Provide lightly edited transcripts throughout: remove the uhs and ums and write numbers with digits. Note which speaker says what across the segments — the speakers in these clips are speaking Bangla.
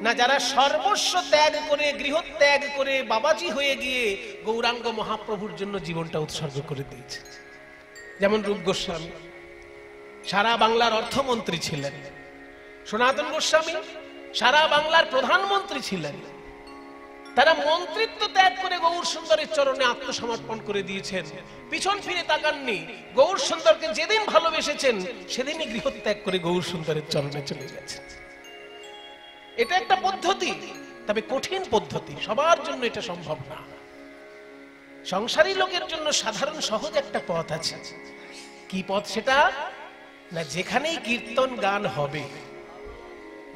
Speaker 1: না যারা সর্বস্ব ত্যাগ করে, গৃহত্যাগ করে বাবাজি হয়ে গিয়ে গৌরাঙ্গ মহাপ্রভুর জন্য জীবনটা উৎসর্গ করে দিয়েছে। যেমন রূপ গোস্বামী সারা বাংলার অর্থমন্ত্রী ছিলেন, সনাতন গোস্বামী সারা বাংলার প্রধানমন্ত্রী ছিলেন। তারা মন্ত্রিত্ব ত্যাগ করে গৌর সুন্দরের চরণে আত্মসমর্পণ করে দিয়েছেন, পিছন ফিরে তাকাননি। গৌর সুন্দরকে যেদিন ভালোবেসেছেন সেদিনই গৃহত্যাগ করে গৌর সুন্দরের চরণে চলে গেছেন। এটা একটা পদ্ধতি, তবে কঠিন পদ্ধতি, সবার জন্য এটা সম্ভব না। সংসারী লোকের জন্য সাধারণ সহজ একটা পথ আছে। কি পথ সেটা? না যেখানেই কীর্তন গান হবে,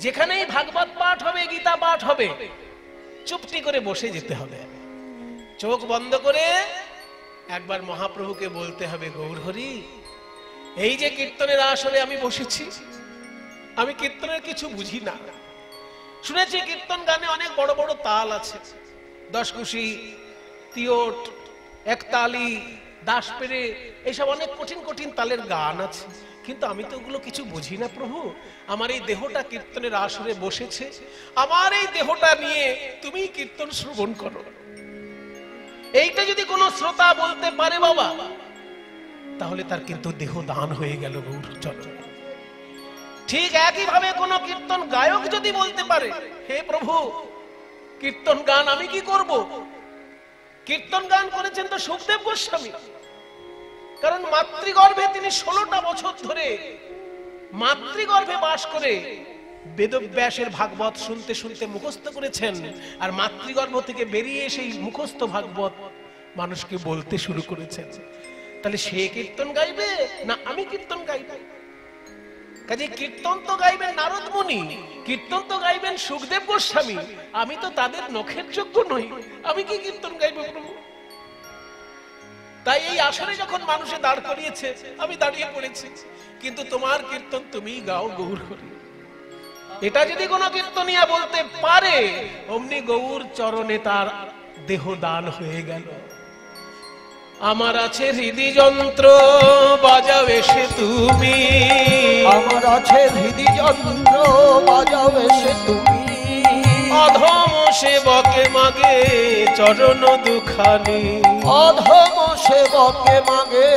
Speaker 1: যেখানেই ভাগবত পাঠ হবে, গীতা পাঠ হবে, চুপটি করে বসে যেতে হবে। চোখ বন্ধ করে একবার মহাপ্রভুকে বলতে হবে, গৌর হরি, এই যে কীর্তনের আসরে আমি বসেছি, আমি কীর্তনের কিছু বুঝি না। শুনেছি কীর্তন গানে অনেক বড় বড় তাল আছে, দশকুশি, তিয়ট, একতালি, দাসপেরে, এইসব অনেক কঠিন কঠিন তালের গান আছে, কিন্তু আমি তো ওগুলো কিছু বুঝি না। প্রভু, আমার এই দেহটা কীর্তনের আসরে বসেছে, আমার এই দেহটা নিয়ে তুমি কীর্তন শ্রবণ করো। এইটা যদি কোনো শ্রোতা বলতে পারে বাবা, তাহলে তার কিন্তু দেহ দান হয়ে গেল গৌর চরণে। ঠিক একই ভাবে কোন কীর্তন গায়ক যদি বলতে পারে, হে প্রভু, কীর্তন গান আমি কি করব? কীর্তন গান করেছেন তো সুখদেব গোস্বামী, কারণ মাতৃগর্ভে তিনি 16টা বছর ধরে মাতৃগর্ভে বাস করে বেদব্যাসের ভাগবত শুনতে শুনতে মুখস্থ করেছেন, আর মাতৃগর্ভ থেকে বেরিয়ে সেই মুখস্থ ভাগবত মানুষকে বলতে শুরু করেছেন। তাহলে সে কীর্তন গাইবে না আমি কীর্তন গাইব? কাজে কীর্তন তো গাইবেন নারদ মুনি, কীর্তন তো গাইবেন সুখদেব গোস্বামী, আমি তো তাদের নখের যোগ্য নই, আমি কি কীর্তন গাইব প্রভু? তাই এই আসরে যখন মানুষে দাঁড় করিয়েছে আমি দাঁড়িয়ে পড়েছি, কিন্তু তোমার কীর্তন তুমিই গাও গৌর হরি। এটা যদি কোনো কীর্তনিয়া বলতে পারে, অমনি গৌর চরণে তার দেহ দান হয়ে গেল। আমার আছে হৃদি যন্ত্র বাজাও এসে তুমি,
Speaker 2: আমার আছে হৃদি যন্ত্র বাজাও এসে তুমি,
Speaker 1: অধম সেবকে মাগে চরণ দুখানি,
Speaker 2: অধম সেবকে মাগে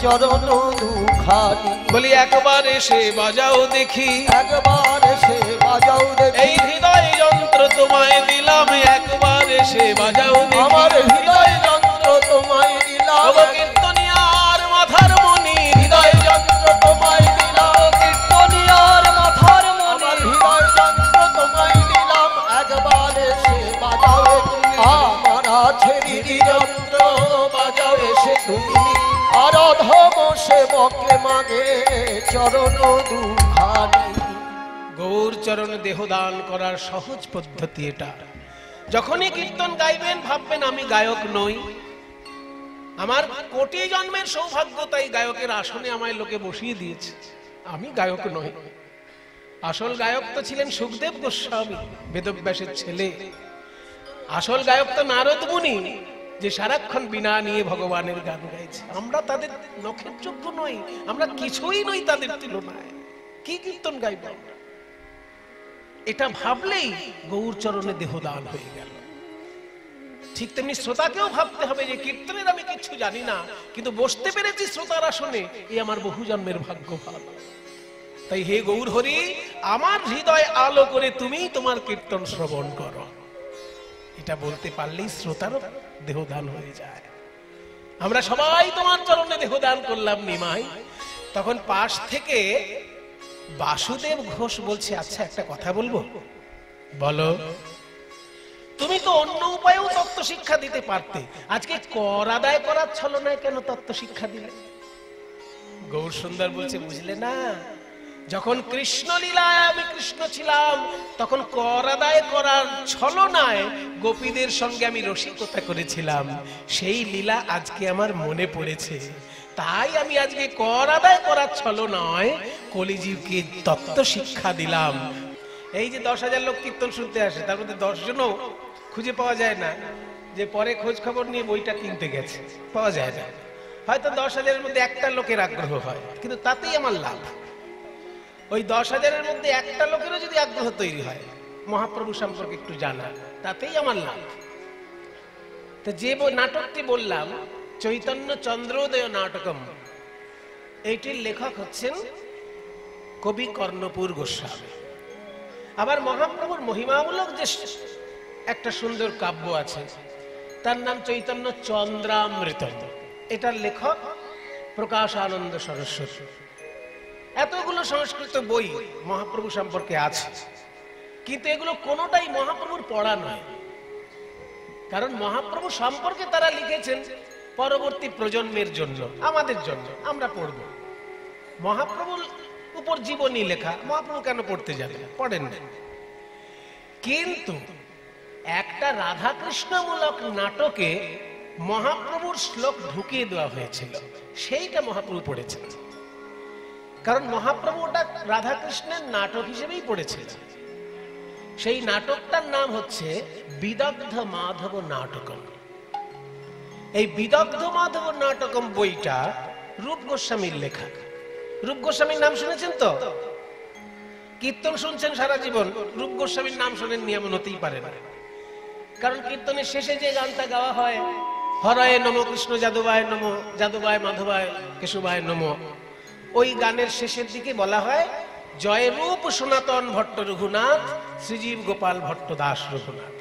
Speaker 2: চরণ দুখানি।
Speaker 1: বলি একবার এসে বাজাও দেখি,
Speaker 2: একবার এসে বাজাও দেখি,
Speaker 1: এই হৃদয় যন্ত্র তোমায় দিলাম, একবার এসে বাজাও দেখি,
Speaker 2: আমার হৃদয় যন্ত্র তোমায় দিলাম,
Speaker 1: কীর্তনিয়ার মাথার মনি, হৃদয়
Speaker 2: যন্ত্র তোমায় দিলাম, কীর্তনিয়ার মাথার মনি, আমার হৃদয় যন্ত্র তোমায় দিলাম, একবার এসে বাজাও তুমি, আমার আছে হৃদি যন্ত্র বাজাও এসে তুমি, আর অধম সেবকে মাগে চরণ দুখানি।
Speaker 1: গৌর চরণ দেহ দান করার সহজ পদ্ধতি এটা। যখনই কীর্তন গাইবেন ভাববেন আমি গায়ক নই, আমার কোটি জন্মের সৌভাগ্য, তাই গায়কের আসনে আমায় লোকে বসিয়ে দিয়েছে, আমি গায়ক নই। আসল গায়ক তো ছিলেন সুখদেব গোস্বামী, বেদব্যাসের ছেলে। আসল গায়ক তো নারদ মুনি, যে সারাক্ষণ বিনা নিয়ে ভগবানের গান গাইছে। আমরা তাদের নখের যোগ্য নই, আমরা কিছুই নই তাদের তুলনায়, কি কীর্তন গাইব? এটা ভাবলেই গৌর চরণে দেহ দান হয়ে গেল। ঠিক তেমনি শ্রোতাকেও ভাবতে হবে যে কীর্তনের আমি কিছু জানি না, কিন্তু বসতে পেরেছি শ্রোতার আসনে, এই আমার বহু জন্মের ভাগ্য ভালো। তাই হে গৌর হরি, আমার হৃদয় আলো করে তুমি তোমার কীর্তন শ্রবণ করো, এটা বলতে পারলেই শ্রোতারও দেহদান হয়ে যায়। আমরা সবাই তোমার চরণে দেহদান করলাম নিমাই। তখন পাশ থেকে বাসুদেব ঘোষ বলছে, আচ্ছা একটা কথা বলবো, বলো। তুমি তো অন্য উপায়েও তত্ত্ব শিক্ষা দিতে পারতে, আজকে কর আদায় করার ছলনায় কেন তত্ত্ব শিক্ষা দিলে? গৌর সুন্দর বলছে, বুঝলে না, যখন কৃষ্ণ লীলায় আমি কৃষ্ণ ছিলাম, তখন কর আদায় করার ছলনায় গোপীদের সঙ্গে আমি রসিকতা করেছিলাম, সেই লীলা আজকে আমার মনে পড়েছে, তাই আমি আজকে কর আদায় করার ছলনায় কলিজীবকে তত্ত্ব শিক্ষা দিলাম। এই যে 10,000 লোক কীর্তন শুনতে আসে, তার মধ্যে 10 জনও খুঁজে পাওয়া যায় না যে পরে খোঁজ খবর নিয়ে বইটা কিনতে গেছে, পাওয়া যায় না। হয়তো 10,000-এর মধ্যে একটা লোকের আগ্রহ হয়, কিন্তু তাতেই আমার লাভ। ওই 10,000-এর মধ্যে একটা লোকেরও যদি আগ্রহ তৈরি হয়, মহাপ্রভু সম্পর্কে একটু জানা, তাতেই আমার লাভ। তো যে নাটকটি বললাম চৈতন্য চন্দ্রোদয় নাটকম, এইটির লেখক হচ্ছেন কবি কর্ণপুর গোস্বামী। আবার মহাপ্রভুর মহিমামূলক যে একটা সুন্দর কাব্য আছে তার নাম চৈতন্য চন্দ্রামৃতম, এটার লেখক প্রকাশানন্দ সরস্বতী। এতগুলো সংস্কৃত বই মহাপ্রভু সম্পর্কে আছে, কিন্তু এগুলো কোনোটাই মহাপ্রভুর পড়া নয়। কারণ মহাপ্রভু সম্পর্কে তারা লিখেছেন পরবর্তী প্রজন্মের জন্য, আমাদের জন্য, আমরা পড়ব। মহাপ্রভুর উপর জীবনী লেখা, মহাপ্রভু কেন পড়তে যাবেন? পড়েন না। কিন্তু একটা রাধাকৃষ্ণমূলক নাটকে মহাপ্রভুর শ্লোক ঢুকিয়ে দেওয়া হয়েছিল, সেইটা মহাপ্রভু পড়েছেন। কারণ মহাপ্রভু ওটা রাধাকৃষ্ণের নাটক হিসেবেই পড়েছিলেন। সেই নাটকটার নাম হচ্ছে বিদগ্ধ মাধব নাটকম। এই বিদগ্ধ মাধব নাটকম বইটা রূপ গোস্বামীর লেখা। রূপ গোস্বামীর নাম শুনেছেন তো? কীর্তন শুনছেন সারা জীবন, রূপ গোস্বামীর নাম শোনেননি এমন হতেই পারে না। কারণ কীর্তনের শেষে যে গানটা গাওয়া হয়, হরয়ে নম কৃষ্ণ যাদবায় নম, যাদবায় মাধবায় কেশবায় নম, ওই গানের শেষের দিকে বলা হয় জয় রূপ সনাতন ভট্ট রঘুনাথ, শ্রীজীব গোপাল ভট্ট দাস রঘুনাথ।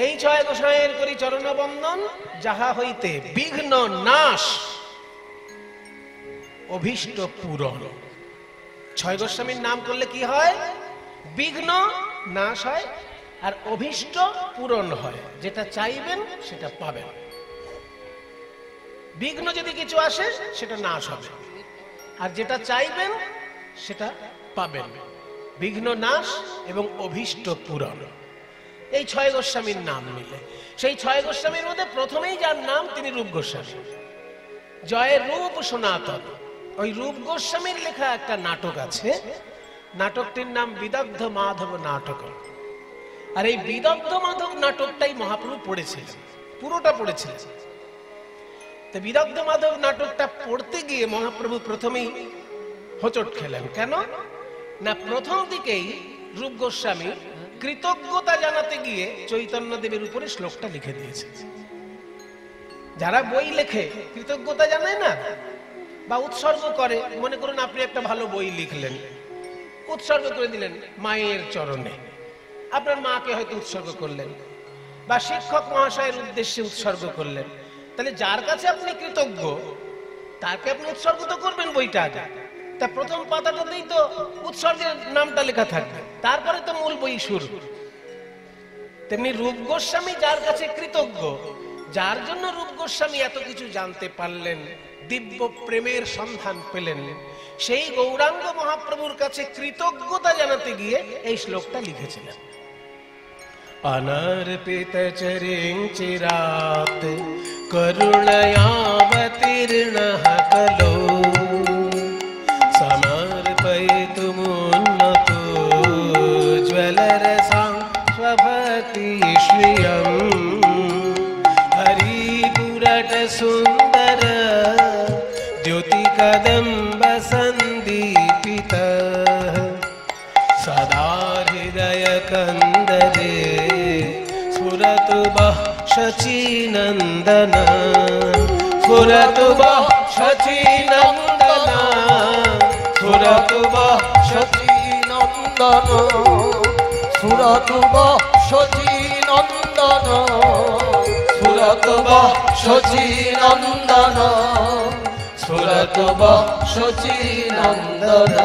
Speaker 1: এই ছয় গোসাঁইয়ের করি চরণ বন্দন, যাহা হইতে বিঘ্ন নাশ অভীষ্ট পূরণ। ছয় গোস্বামীর নাম করলে কি হয়? বিঘ্ন নাশ হয় আর অভীষ্ট পূরণ হয়। যেটা চাইবেন সেটা পাবেন। বিঘ্ন যদি কিছু আসে সেটা নাশ হবে, আর যেটা চাইবেন সেটা পাবেন। বিঘ্ন নাশ এবং অভীষ্ট পূরণ, এই ছয় গোস্বামীর নাম মিলে। সেই ছয় গোস্বামীর মধ্যে প্রথমেই যার নাম তিনি রূপ গোস্বামী। জয় রূপ সনাতন, ওই রূপ গোস্বামীর লেখা একটা নাটক আছে, নাটকটির নাম বিদগ্ধ মাধব নাটক। আর এই বিদগ্ধ মাধব নাটকটাই মহাপ্রভু পড়েছিলেন, পুরোটা পড়েছিলেন। তো বিদগ্ধ মাধব নাটকটা পড়তে গিয়ে মহাপ্রভু প্রথমেই হোঁচট খেলেন। কেন না, প্রথম দিকেই রূপ গোস্বামী কৃতজ্ঞতা জানাতে গিয়ে চৈতন্য দেবের উপরে শ্লোকটা লিখে দিয়েছে। যারা বই লেখে কৃতজ্ঞতা জানায় না, বা উৎসর্গ করে, মনে করুন আপনি একটা ভালো বই লিখলেন, উৎসর্গ করে দিলেন মায়ের চরণে, আপনার মাকে হয়তো উৎসর্গ করলেন, বা শিক্ষক মহাশয়ের উদ্দেশ্যে উৎসর্গ করলেন, তাহলে যার কাছে আপনি কৃতজ্ঞ তাকে আপনি উৎসর্গ তো করবেন বইটা আগে। তা প্রথম পাতাটাতেই তো উৎসর্গের নামটা লেখা থাকবে, তারপরে তো মূল বই শুরু। তেমনি রূপ গোস্বামী যার কাছে কৃতজ্ঞ, যার জন্য রূপ গোস্বামী এত কিছু জানতে পারলেন, দিব্য প্রেমের সন্ধান পেলেন, সেই গৌরাঙ্গ মহাপ্রভুর কাছে কৃতজ্ঞতা জানাতে গিয়ে এই শ্লোকটা লিখেছিলেন। অনর্পিত চরিং চিরাত করুণয়াবতীর্ণঃ কলো সমর্পয়িতুমুন্নতো জ্বলরসাং স্বভক্তি শ্রিয়ং হরিপুরট সুন্দর জ্যোতি কদম্ব সন্দীপিতঃ সদা হৃদয় কন্দরে স্ফুরতু বহ শচীনন্দন, স্ফুরতু বহ শচীনন্দন, স্ফুরতু বহ শচীনন্দন, স্ফুরতু বহ শচীনন্দন, স্ফুরতু বহ শচীনন্দন, স্ফুরতু বহ শচীনন্দন।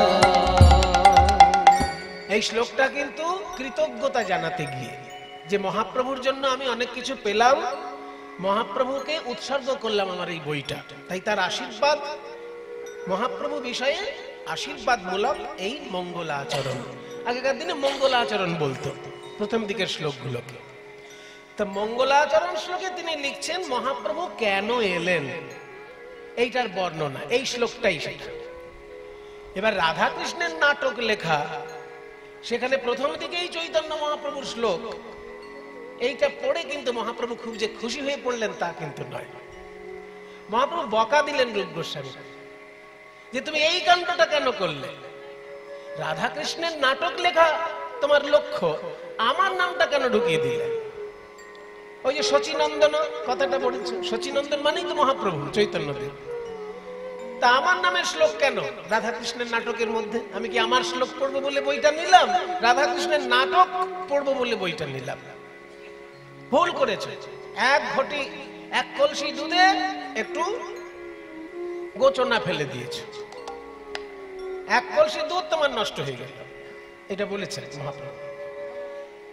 Speaker 1: এই শ্লোকটা কিন্তু কৃতজ্ঞতা জানাতে গিয়ে, যে মহাপ্রভুর জন্য আমি অনেক কিছু পেলাম, মহাপ্রভুকে উৎসর্গ করলাম আমার এই বইটা, তাই তার আশীর্বাদ, মহাপ্রভু বিষয়ে আশীর্বাদমূলক এই মঙ্গলাচরণ। আগেকার দিনে মঙ্গলাচরণ বলতো প্রথম দিকের শ্লোকগুলোকে। তো মঙ্গলাচরণ শ্লোকে তিনি লিখছেন মহাপ্রভু কেন এলেন, এইটার বর্ণনা, এই শ্লোকটাই সেটা। এবার রাধাকৃষ্ণের নাটক লেখা, সেখানে প্রথম দিকেই চৈতন্য মহাপ্রভুর শ্লোক, এইটা পড়ে কিন্তু মহাপ্রভু খুব যে খুশি হয়ে পড়লেন তা কিন্তু নয়। মহাপ্রভু বকা দিলেন রূপ গোস্বামী যে তুমি এই কাণ্ডটা কেন করলে? রাধাকৃষ্ণের নাটক লেখা তোমার লক্ষ্য, আমার নামটা কেন ঢুকিয়ে দিলে? ওই যে শচীনন্দন কথাটা বলেছ, শচীনন্দন মানেই তো মহাপ্রভু চৈতন্যদেব। তা আমার নামের শ্লোক কেন রাধাকৃষ্ণের নাটকের মধ্যে? আমি কি আমার শ্লোক পড়বো বলে বইটা নিলাম? রাধাকৃষ্ণের নাটক পড়বো বলে বইটা নিলাম? ভুল করেছে। এক ঘটি, এক কলসি দুধে একটু গোচনা ফেলে দিয়েছে, এক কলসি দুধ তোমার নষ্ট হয়ে গেল, এটা বলেছেন মহাপ্রভু।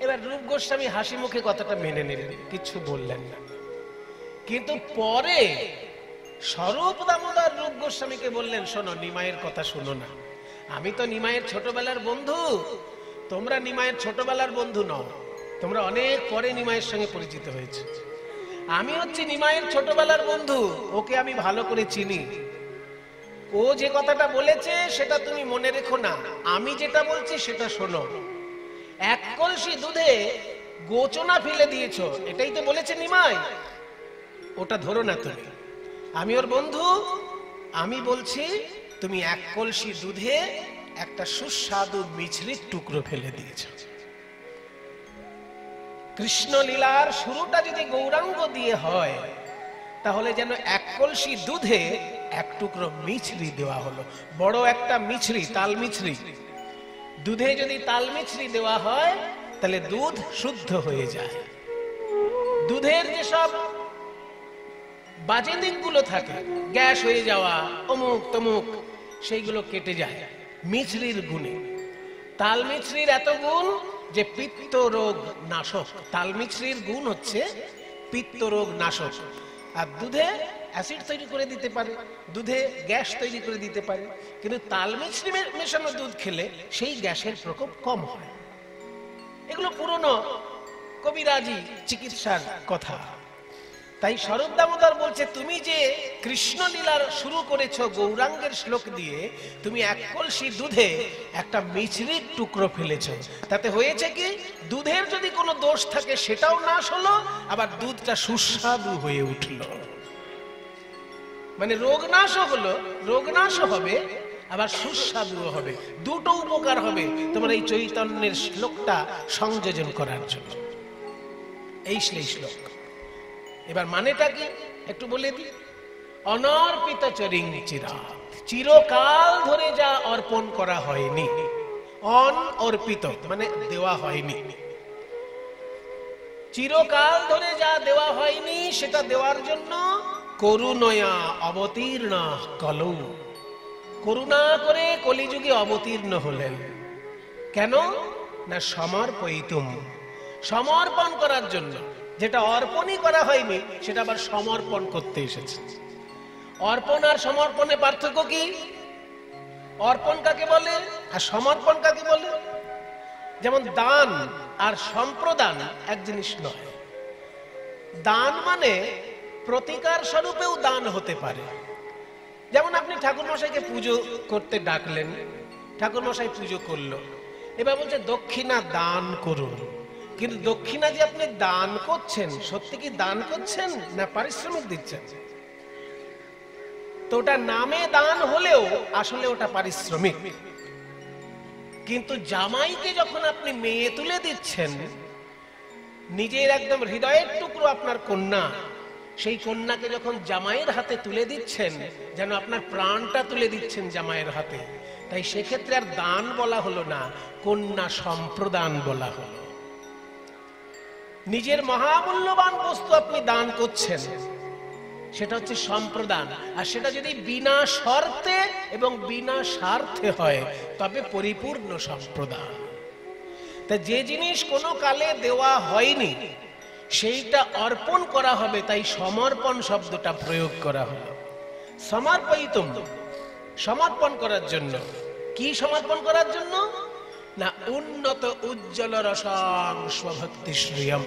Speaker 1: এবার রূপ গোস্বামী হাসি মুখে কথাটা মেনে নিলেন, কিছু বললেন না। কিন্তু পরে স্বরূপ দামোদর রূপ গোস্বামীকে বললেন, শোনো, নিমাইয়ের কথা শোনো না। আমি তো নিমাইয়ের ছোটবেলার বন্ধু, তোমরা নিমাইয়ের ছোটবেলার বন্ধু নও, তোমরা অনেক পরে নিমাইয়ের সঙ্গে পরিচিত হয়েছে। আমি হচ্ছি নিমাইয়ের ছোটবেলার বন্ধু, ওকে আমি ভালো করে চিনি। ও যে কথাটা বলেছে সেটা তুমি মনে রেখো না, আমি যেটা বলছি সেটা শোনো। এক কলসি দুধে গোচনা ফেলে দিয়েছো, এটাই তো বলেছে নিমাই, ওটা ধরো না তুমি। আমি ওর বন্ধু, আমি বলছি তুমি এক কলসি দুধে একটা সুস্বাদু মিছরির টুকরো ফেলে দিয়েছো। কৃষ্ণ লীলার শুরুটা যদি গৌরাঙ্গ দিয়ে হয়, তাহলে যেন এক কলসি দুধে এক টুকরো মিছরি দেওয়া হলো। বড় একটা মিছরি, তাল মিছরি, দুধে যদি তাল মিছরি দেওয়া হয় তাহলে দুধ শুদ্ধ হয়ে যায়। দুধের যেসব বাজে দিকগুলো থাকে, গ্যাস হয়ে যাওয়া, অমুক তমুক, সেইগুলো কেটে যায় মিছরির গুণে। তাল মিছরির এত গুণ যে পিত্ত রোগ নাশক। তাল মিছরির গুণ হচ্ছে পিত্ত রোগ নাশক। আর দুধে অ্যাসিড তৈরি করে দিতে পারে, দুধে গ্যাস তৈরি করে দিতে পারে, কিন্তু তাল মিছরি মেশানো দুধ খেলে সেই গ্যাসের প্রকোপ কম হয়। এগুলো পুরনো কবিরাজি চিকিৎসার কথা। তাই স্বরূপ দামোদর বলছে, তুমি যে কৃষ্ণ লীলার শুরু করেছো গৌরাঙ্গের শ্লোক দিয়ে, তুমি এক কলসি দুধে একটা মিছরির টুকরো ফেলেছো। তাতে হয়েছে কি, দুধের যদি কোনো দোষ থাকে সেটাও নাশ হলো, আবার দুধটা সুস্বাদু হয়ে উঠলো। মানে রোগ নাশও হলো, রোগ নাশও হবে, আবার সুস্বাদুও হবে। দুটো উপকার হবে তোমার এই চৈতন্যের শ্লোকটা সংযোজন করার জন্য। এই সেই শ্লোক। এবার মানেটা কি একটু বলে দিই। অনর্পিত চরিং চিরাৎ, চিরকাল ধরে যা অর্পণ করা হয়নি। অনর্পিত মানে দেওয়া হয়নি। চিরকাল ধরে যা দেওয়া হয়নি সেটা দেওয়ার জন্য করুণয়া অবতীর্ণ কলৌ, করুণা করে কলিযুগে অবতীর্ণ হলেন। কেন না সমর্পয়িতুম, সমর্পণ করার জন্য। যেটা অর্পণই করা হয়নি সেটা আবার সমর্পণ করতে এসেছে। অর্পণ আর সমর্পণে পার্থক্য কি? অর্পণ কাকে বলে আর সমর্পণ কাকে বলে? যেমন দান আর সম্প্রদান এক জিনিস নয়। দান মানে প্রতিকার স্বরূপেও দান হতে পারে। যেমন আপনি ঠাকুর মশাইকে পুজো করতে ডাকলেন, ঠাকুর মশাই পুজো করলো, এবার বলছে দক্ষিণা দান করুন। কিন্তু দক্ষিণা যে আপনি দান করছেন, সত্যি কি দান করছেন না পারিশ্রমিক দিচ্ছেন? তো ওটা নামে দান হলেও আসলে ওটা পারিশ্রমিক। কিন্তু জামাইকে যখন আপনি মেয়ে তুলে দিচ্ছেন, নিজের একদম হৃদয়ের টুকরো আপনার কন্যা, সেই কন্যাকে যখন জামাইয়ের হাতে তুলে দিচ্ছেন, যেন আপনার প্রাণটা তুলে দিচ্ছেন জামাইয়ের হাতে। তাই সেক্ষেত্রে আর দান বলা হলো না, কন্যা সম্প্রদান বলা হলো। নিজের মহামূল্যবান বস্তু আপনি দান করছেন, সেটা হচ্ছে সম্প্রদান। আর সেটা যদি বিনা শর্তে এবং বিনা স্বার্থে হয় তবে পরিপূর্ণ সম্প্রদান। তা যে জিনিস কোনো কালে দেওয়া হয়নি সেইটা অর্পণ করা হবে, তাই সমর্পণ শব্দটা প্রয়োগ করা হলো। সমর্পয়িতুম, সমর্পণ করার জন্য। কি সমর্পণ করার জন্য? না উন্নত উজ্জ্বল রসং স্বভক্তি শ্রিয়ম।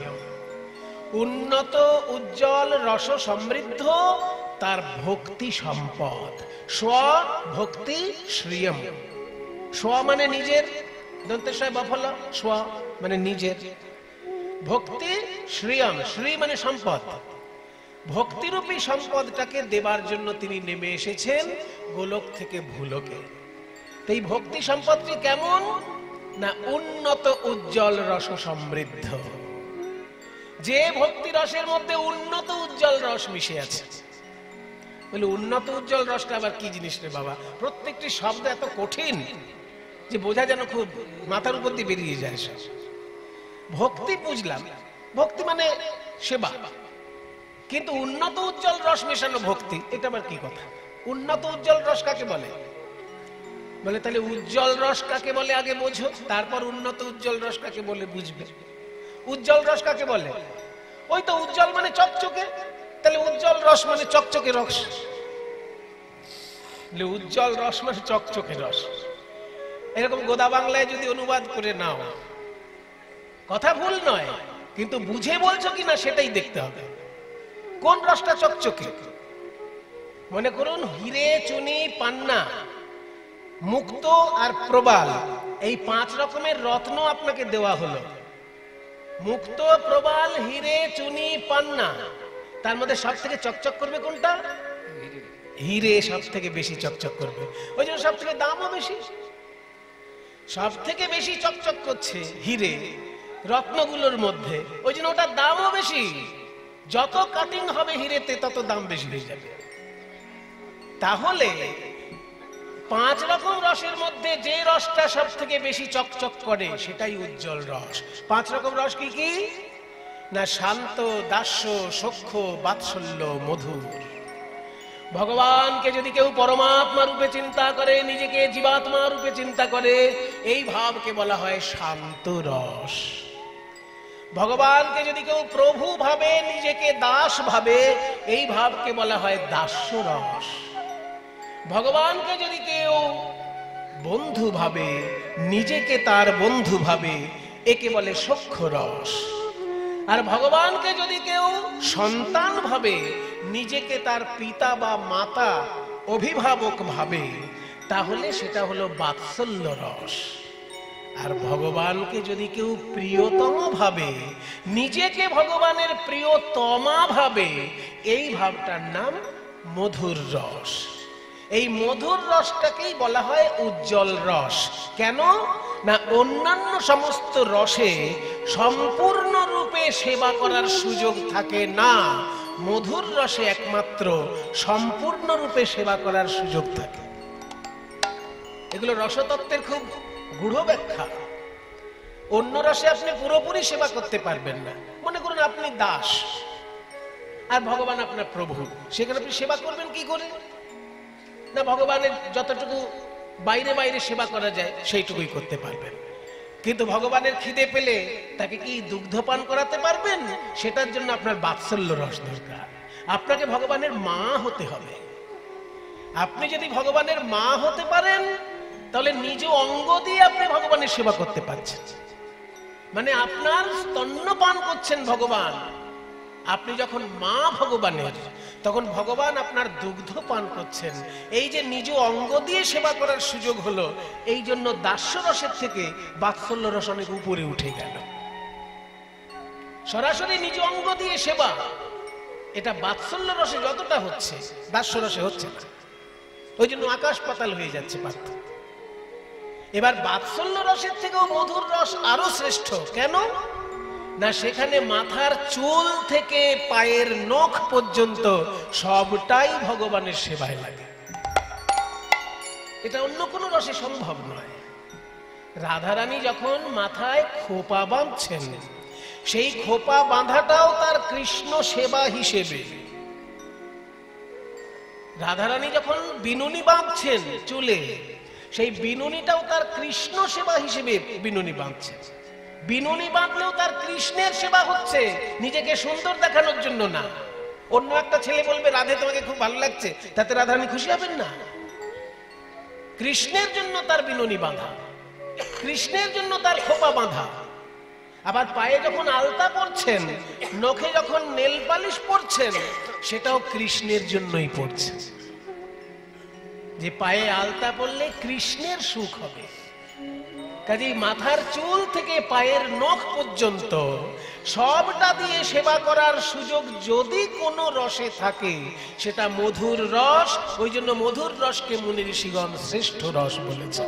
Speaker 1: উন্নত উজ্জ্বল রস সমৃদ্ধ তার ভক্তি সম্পদ। স্বভক্তি শ্রিয়ম। স্ব মানে নিজের, দন্তেশ্বয় বফল, স্ব মানে নিজের। ভক্তি শ্রিয়ম, শ্রী মানে সম্পদ। ভক্তিরূপী সম্পদটাকে দেবার জন্য তিনি নেমে এসেছেন গোলক থেকে ভূলোকে। এই ভক্তি সম্পদটি কেমন? না উন্নত উজ্জ্বল রস সমৃদ্ধ। যে ভক্তি রসের মধ্যে উন্নত উজ্জ্বল রস মিশে আছে। বলে উন্নত উজ্জ্বল রসটা আবার কি জিনিস রে বাবা? প্রত্যেকটি শব্দ এত কঠিন যে বোঝা যেন খুব মাথার উপর দিয়ে বেরিয়ে যায়। ভক্তি বুঝলাম, ভক্তি মানে সেবা, কিন্তু উন্নত উজ্জ্বল রস মেশানো ভক্তি, এটা আবার কি কথা? উন্নত উজ্জ্বল রস কাকে বলে? বলে তাহলে উজ্জ্বল রস কাকে বলে আগে বোঝো, তারপর উন্নত উজ্জ্বল রস কাকে বলে বুঝবে। উজ্জ্বল রস কাকে বলে? ওই তো উজ্জ্বল মানে চকচকে, তাহলে উজ্জ্বল রস মানে চকচকে রস। উজ্জ্বল রস মানে চকচকে রস, এরকম গোদা বাংলায় যদি অনুবাদ করে নাও, কথা ভুল নয়, কিন্তু বুঝে বলছো কিনা সেটাই দেখতে হবে। কোন রসটা চকচকে? মনে করুন হিরে, চুনি, পান্না, মুক্ত আর প্রবাল, এই 5 রকমের রত্ন আপনাকে দেওয়া হলো। মুক্ত, প্রবাল, হিরে, চুনি, পান্না, তার মধ্যে সব থেকে চকচক করবে কোনটা? হিরে সব থেকে বেশি চকচক করবে, ওই জন্য সব থেকে দামও বেশি। সব থেকে বেশি চকচক করছে হিরে রত্নগুলোর মধ্যে, ওই জন্য ওটার দামও বেশি। যত কাটিং হবে হিরেতে তত দাম বেশি হয়ে যাবে। তাহলে 5 রকম রসের মধ্যে যে রসটা সব থেকে বেশি চকচক করে সেটাই উজ্জ্বল রস। 5 রকম রস কি কি? না শান্ত, দাস্য, সখ্য, বাৎসল্য, মধুর। ভগবানকে যদি কেউ পরমাত্মা রূপে চিন্তা করে, নিজেকে জীবাত্মা রূপে চিন্তা করে, এই ভাবকে বলা হয় শান্ত রস। ভগবানকে যদি কেউ প্রভু ভাবে, নিজেকে দাস ভাবে, এই ভাবকে বলা হয় দাস্য রস। ভগবানকে যদি কেউ বন্ধু ভাবে, নিজেকে তার বন্ধু ভাবে, একে বলে সখ্য রস। আর ভগবানকে যদি কেউ সন্তান ভাবে, নিজেকে তার পিতা বা মাতা, অভিভাবক ভাবে, তাহলে সেটা হলো বাৎসল্য রস। আর ভগবানকে যদি কেউ প্রিয়তম ভাবে, নিজেকে ভগবানের প্রিয়তমা ভাবে, এই ভাবটার নাম মধুর রস। এই মধুর রসটাকেই বলা হয় উজ্জ্বল রস। কেন না অন্যান্য সমস্ত রসে সম্পূর্ণ রূপে সেবা করার সুযোগ থাকে না, মধুর রসে একমাত্র সম্পূর্ণ রূপে সেবা করার সুযোগ থাকে। এগুলো রসতত্ত্বের খুব গূঢ় ব্যাখ্যা। অন্য রসে আপনি পুরোপুরি সেবা করতে পারবেন না। মনে করুন আপনি দাস আর ভগবান আপনার প্রভু, সেখানে আপনি সেবা করবেন কি করে? না ভগবানের যতটুকু বাইরে বাইরে সেবা করা যায় সেইটুকুই করতে পারবেন। কিন্তু ভগবানের খিদে পেলে তাকে কি দুগ্ধ পান করাতে পারবেন? সেটার জন্য আপনার বাৎসল্য রস দরকার। আপনাকে ভগবানের মা হতে হবে। আপনি যদি ভগবানের মা হতে পারেন, তাহলে নিজ অঙ্গ দিয়ে আপনি ভগবানের সেবা করতে পারছেন। মানে আপনার স্তন্যপান করছেন ভগবান। আপনি যখন মা ভগবানের, তখন ভগবান আপনার দুগ্ধ পান করছেন। এই যে নিজ অঙ্গ দিয়ে সেবা করার সুযোগ হলো, এই জন্য দাস্য রসের থেকে বাৎসল্য রস অনেক উপরে উঠে গেল। সরাসরি নিজ অঙ্গ দিয়ে সেবা, এটা বাৎসল্য রসে যতটা হচ্ছে দাস্য রসে হচ্ছে না, ওই জন্য আকাশ পাতাল হয়ে যাচ্ছে পার্থক্য। এবার বাৎসল্য রসের থেকেও মধুর রস আরো শ্রেষ্ঠ। কেন না সেখানে মাথার চুল থেকে পায়ের নখ পর্যন্ত সবটাই ভগবানের সেবায় লাগে। এটা অন্য কোনো রসে সম্ভব নয়। রাধারানী যখন মাথায় খোপা বাঁধছেন, সেই খোপা বাঁধাটাও তার কৃষ্ণ সেবা হিসেবে। রাধারানী যখন বিনুনি বাঁধছেন চুলে, সেই বিনুনিটাও তার কৃষ্ণ সেবা হিসেবে বিনুনি বাঁধছেন। বিনুনি বাঁধলেও তার কৃষ্ণের সেবা হচ্ছে, নিজেকে সুন্দর দেখানোর জন্য না। অন্য একটা ছেলে বলবে রাধে তোমাকে খুব ভালো লাগছে, তাতে রাধারানী খুশি হবেন না। কৃষ্ণের জন্য তার বিনুনি বাঁধা, কৃষ্ণের জন্য তার খোপা বাঁধা। আবার পায়ে যখন আলতা পরছেন, নখে যখন নেল পালিশ পরছেন, সেটাও কৃষ্ণের জন্যই পড়ছে। যে পায়ে আলতা পরলে কৃষ্ণের সুখ হবে। কাজেই মাথার চুল থেকে পায়ের নখ পর্যন্ত সবটা দিয়ে সেবা করার সুযোগ যদি কোনো রসে থাকে, সেটা মধুর রস। ওই জন্য মধুর রসকে মুনি ঋষিগণ শ্রেষ্ঠ রস বলেছে।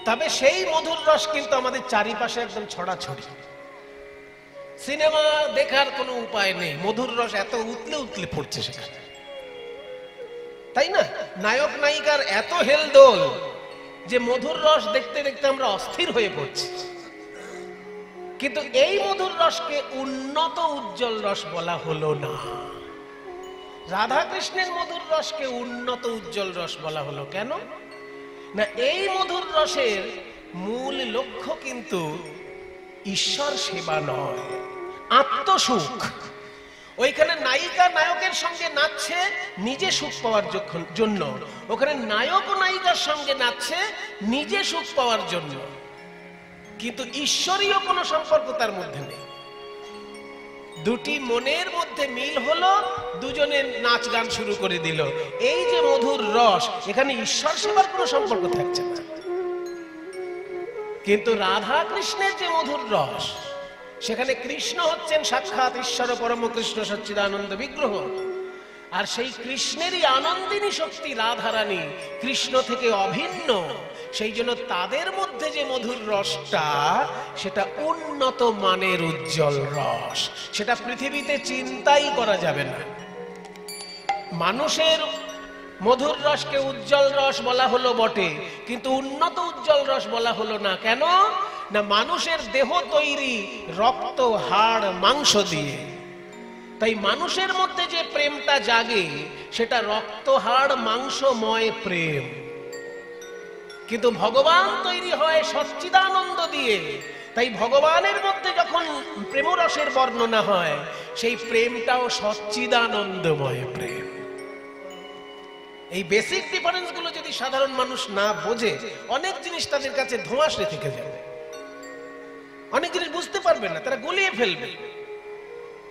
Speaker 1: তবে সেই মধুর রস কিন্তু আমাদের চারিপাশে একদম ছড়াছড়ি। সিনেমা দেখার কোনো উপায় নেই, মধুর রস এত উতলে উতলে পড়ছে সেখানে, তাই না? নায়ক নায়িকার এত হেলদোল যে মধুর রস দেখতে দেখতে আমরা অস্থির হয়ে পড়ছি। কিন্তু এই মধুর রসকে উন্নত উজ্জ্বল রস বলা হলো না। রাধা কৃষ্ণের মধুর রসকে উন্নত উজ্জ্বল রস বলা হলো কেন না? এই মধুর রসের মূল লক্ষ্য কিন্তু ঈশ্বর সেবা নয়, আত্মসুখ। ওইখানে নায়িকা নায়কের সঙ্গে নাচছে নিজে সুখ পাওয়ার জন্য, ওখানে নায়ক ও নায়িকার সঙ্গে নাচছে নিজে সুখ পাওয়ার জন্য, কিন্তু ঈশ্বরীয় কোনো সম্পর্ক তার মধ্যে নেই। দুটি মনের মধ্যে মিল হলো, দুজনে নাচ গান শুরু করে দিল। এই যে মধুর রস, এখানে ঈশ্বর সেবার কোনো সম্পর্ক থাকছে না। কিন্তু রাধা কৃষ্ণের যে মধুর রস, সেখানে কৃষ্ণ হচ্ছেন সাক্ষাৎ ঈশ্বর পরম কৃষ্ণ সচ্চিদানন্দ বিগ্রহ, আর সেই কৃষ্ণেরই আনন্দিনী শক্তি রাধারানী কৃষ্ণ থেকে অভিন্ন। সেই জন্য তাদের মধ্যে যে মধুর রসটা, সেটা উন্নত মানের উজ্জ্বল রস, সেটা পৃথিবীতে চিন্তাই করা যাবে না। মানুষের মধুর রসকে উজ্জ্বল রস বলা হলো বটে, কিন্তু উন্নত উজ্জ্বল রস বলা হলো না। কেন না? মানুষের দেহ তৈরি রক্ত হাড় মাংস দিয়ে, তাই মানুষের মধ্যে যে প্রেমটা জাগে সেটা রক্ত হাড় মাংসময় প্রেম। কিন্তু ভগবান তৈরি হয় সচ্চিদানন্দ দিয়ে, তাই ভগবানের মধ্যে যখন প্রেমরসের বর্ণনা হয়, সেই প্রেমটাও সচ্চিদানন্দময় প্রেম। এই বেসিক ডিফারেন্স গুলো যদি সাধারণ মানুষ না বোঝে, অনেক জিনিস তাদের কাছে ধোঁয়াশে থেকে যাবে, অনেক জিনিস বুঝতে পারবে না, তারা গুলিয়ে ফেলবে।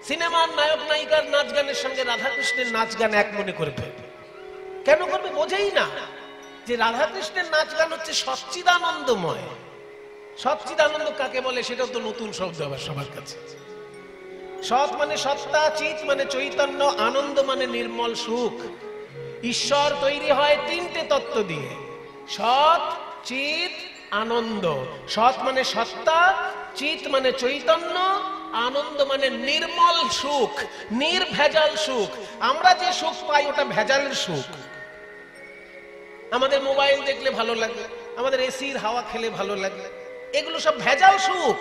Speaker 1: সিনেমার নায়ক নায়িকার নাচ গানের সঙ্গে রাধা কৃষ্ণের নাচ গান এক মনে করে ফেলবে। কেন করবে? বোঝেই না যে রাধা কৃষ্ণের নাচ গান হচ্ছে সচ্চিদানন্দময়। সচ্চিদানন্দ কাকে বলে সেটাও তো নতুন শব্দ আবার সবার কাছে। সৎ মানে সত্তা, চিৎ মানে চৈতন্য, আনন্দ মানে নির্মল সুখ। ঈশ্বর তৈরি হয় তিনটে তত্ত্ব দিয়ে, সৎ চিৎ আনন্দ। সৎ মানে সত্তা, চিৎ মানে চৈতন্য, আনন্দ মানে নির্মল সুখ, নির্ভেজাল সুখ। আমরা যে সুখ পাই ওটা ভেজালের সুখ। আমাদের মোবাইল দেখলে ভালো লাগে, আমাদের এসির হাওয়া খেলে ভালো লাগে, এগুলো সব ভেজাল সুখ,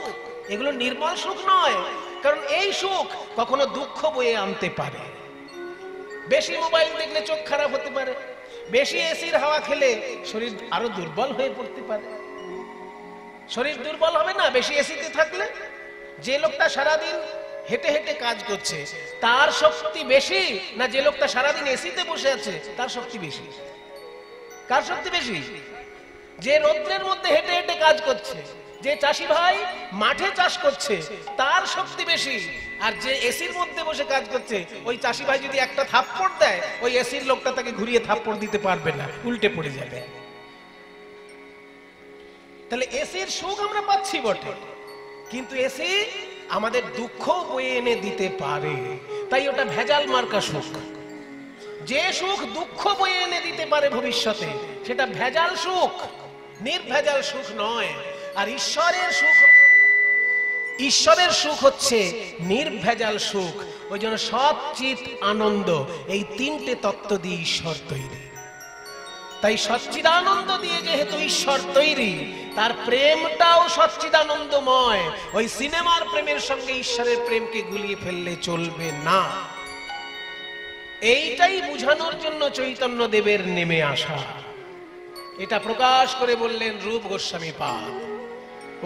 Speaker 1: এগুলো নির্মল সুখ নয়। কারণ এই সুখ কখনো দুঃখ বয়ে আনতে পারে। বেশি মোবাইল দেখলে চোখ খারাপ হতে পারে, বেশি এসির হাওয়া খেলে শরীর আরো দুর্বল হয়ে পড়তে পারে। শরীর দুর্বল হবে না বেশি এসিতে থাকলে? যে লোকটা সারাদিন হেঁটে হেঁটে কাজ করছে তার শক্তি বেশি, না যে লোকটা সারাদিন এসিতে বসে আছে তার শক্তি বেশি? কার শক্তি বেশি? যে রৌদ্রের মধ্যে হেঁটে হেঁটে কাজ করছে, যে চাষি ভাই মাঠে চাষ করছে তার শক্তি বেশি। আর যে এসির মধ্যে বসে কাজ করছে, ওই চাষি ভাই যদি একটা থাপ্পড় দেয়, ওই এসির লোকটা তাকে ঘুরিয়ে থাপ্পড় দিতে পারবে না, উল্টে পড়ে যাবে। তাহলে এসির সুখ আমরা পাচ্ছি বটে, কিন্তু এসি আমাদের দুঃখ বয়ে এনে দিতে পারে, তাই ওটা ভেজাল মার্কা সুখ। যে সুখ দুঃখ বয়ে এনে দিতে পারে ভবিষ্যতে, সেটা ভেজাল সুখ, নির্ভেজাল সুখ নয়। আর ঈশ্বরের সুখ হচ্ছে নির্ভেজাল সুখ। ওই জন্য সৎ চিৎ আনন্দ, এই তিনটে তত্ত্ব দিয়ে ঈশ্বর তৈরি। তাই সচ্চিদানন্দ দিয়ে যেহেতু ঈশ্বর তৈরি, তার প্রেমটাও সচ্চিদানন্দময়। ওই সিনেমার প্রেমের সঙ্গে ঈশ্বরের প্রেমকে গুলিয়ে ফেললে চলবে না। এইটাই বুঝানোর জন্য চৈতন্য দেবের নেমে আসা। এটা প্রকাশ করে বললেন রূপ গোস্বামী পাদ।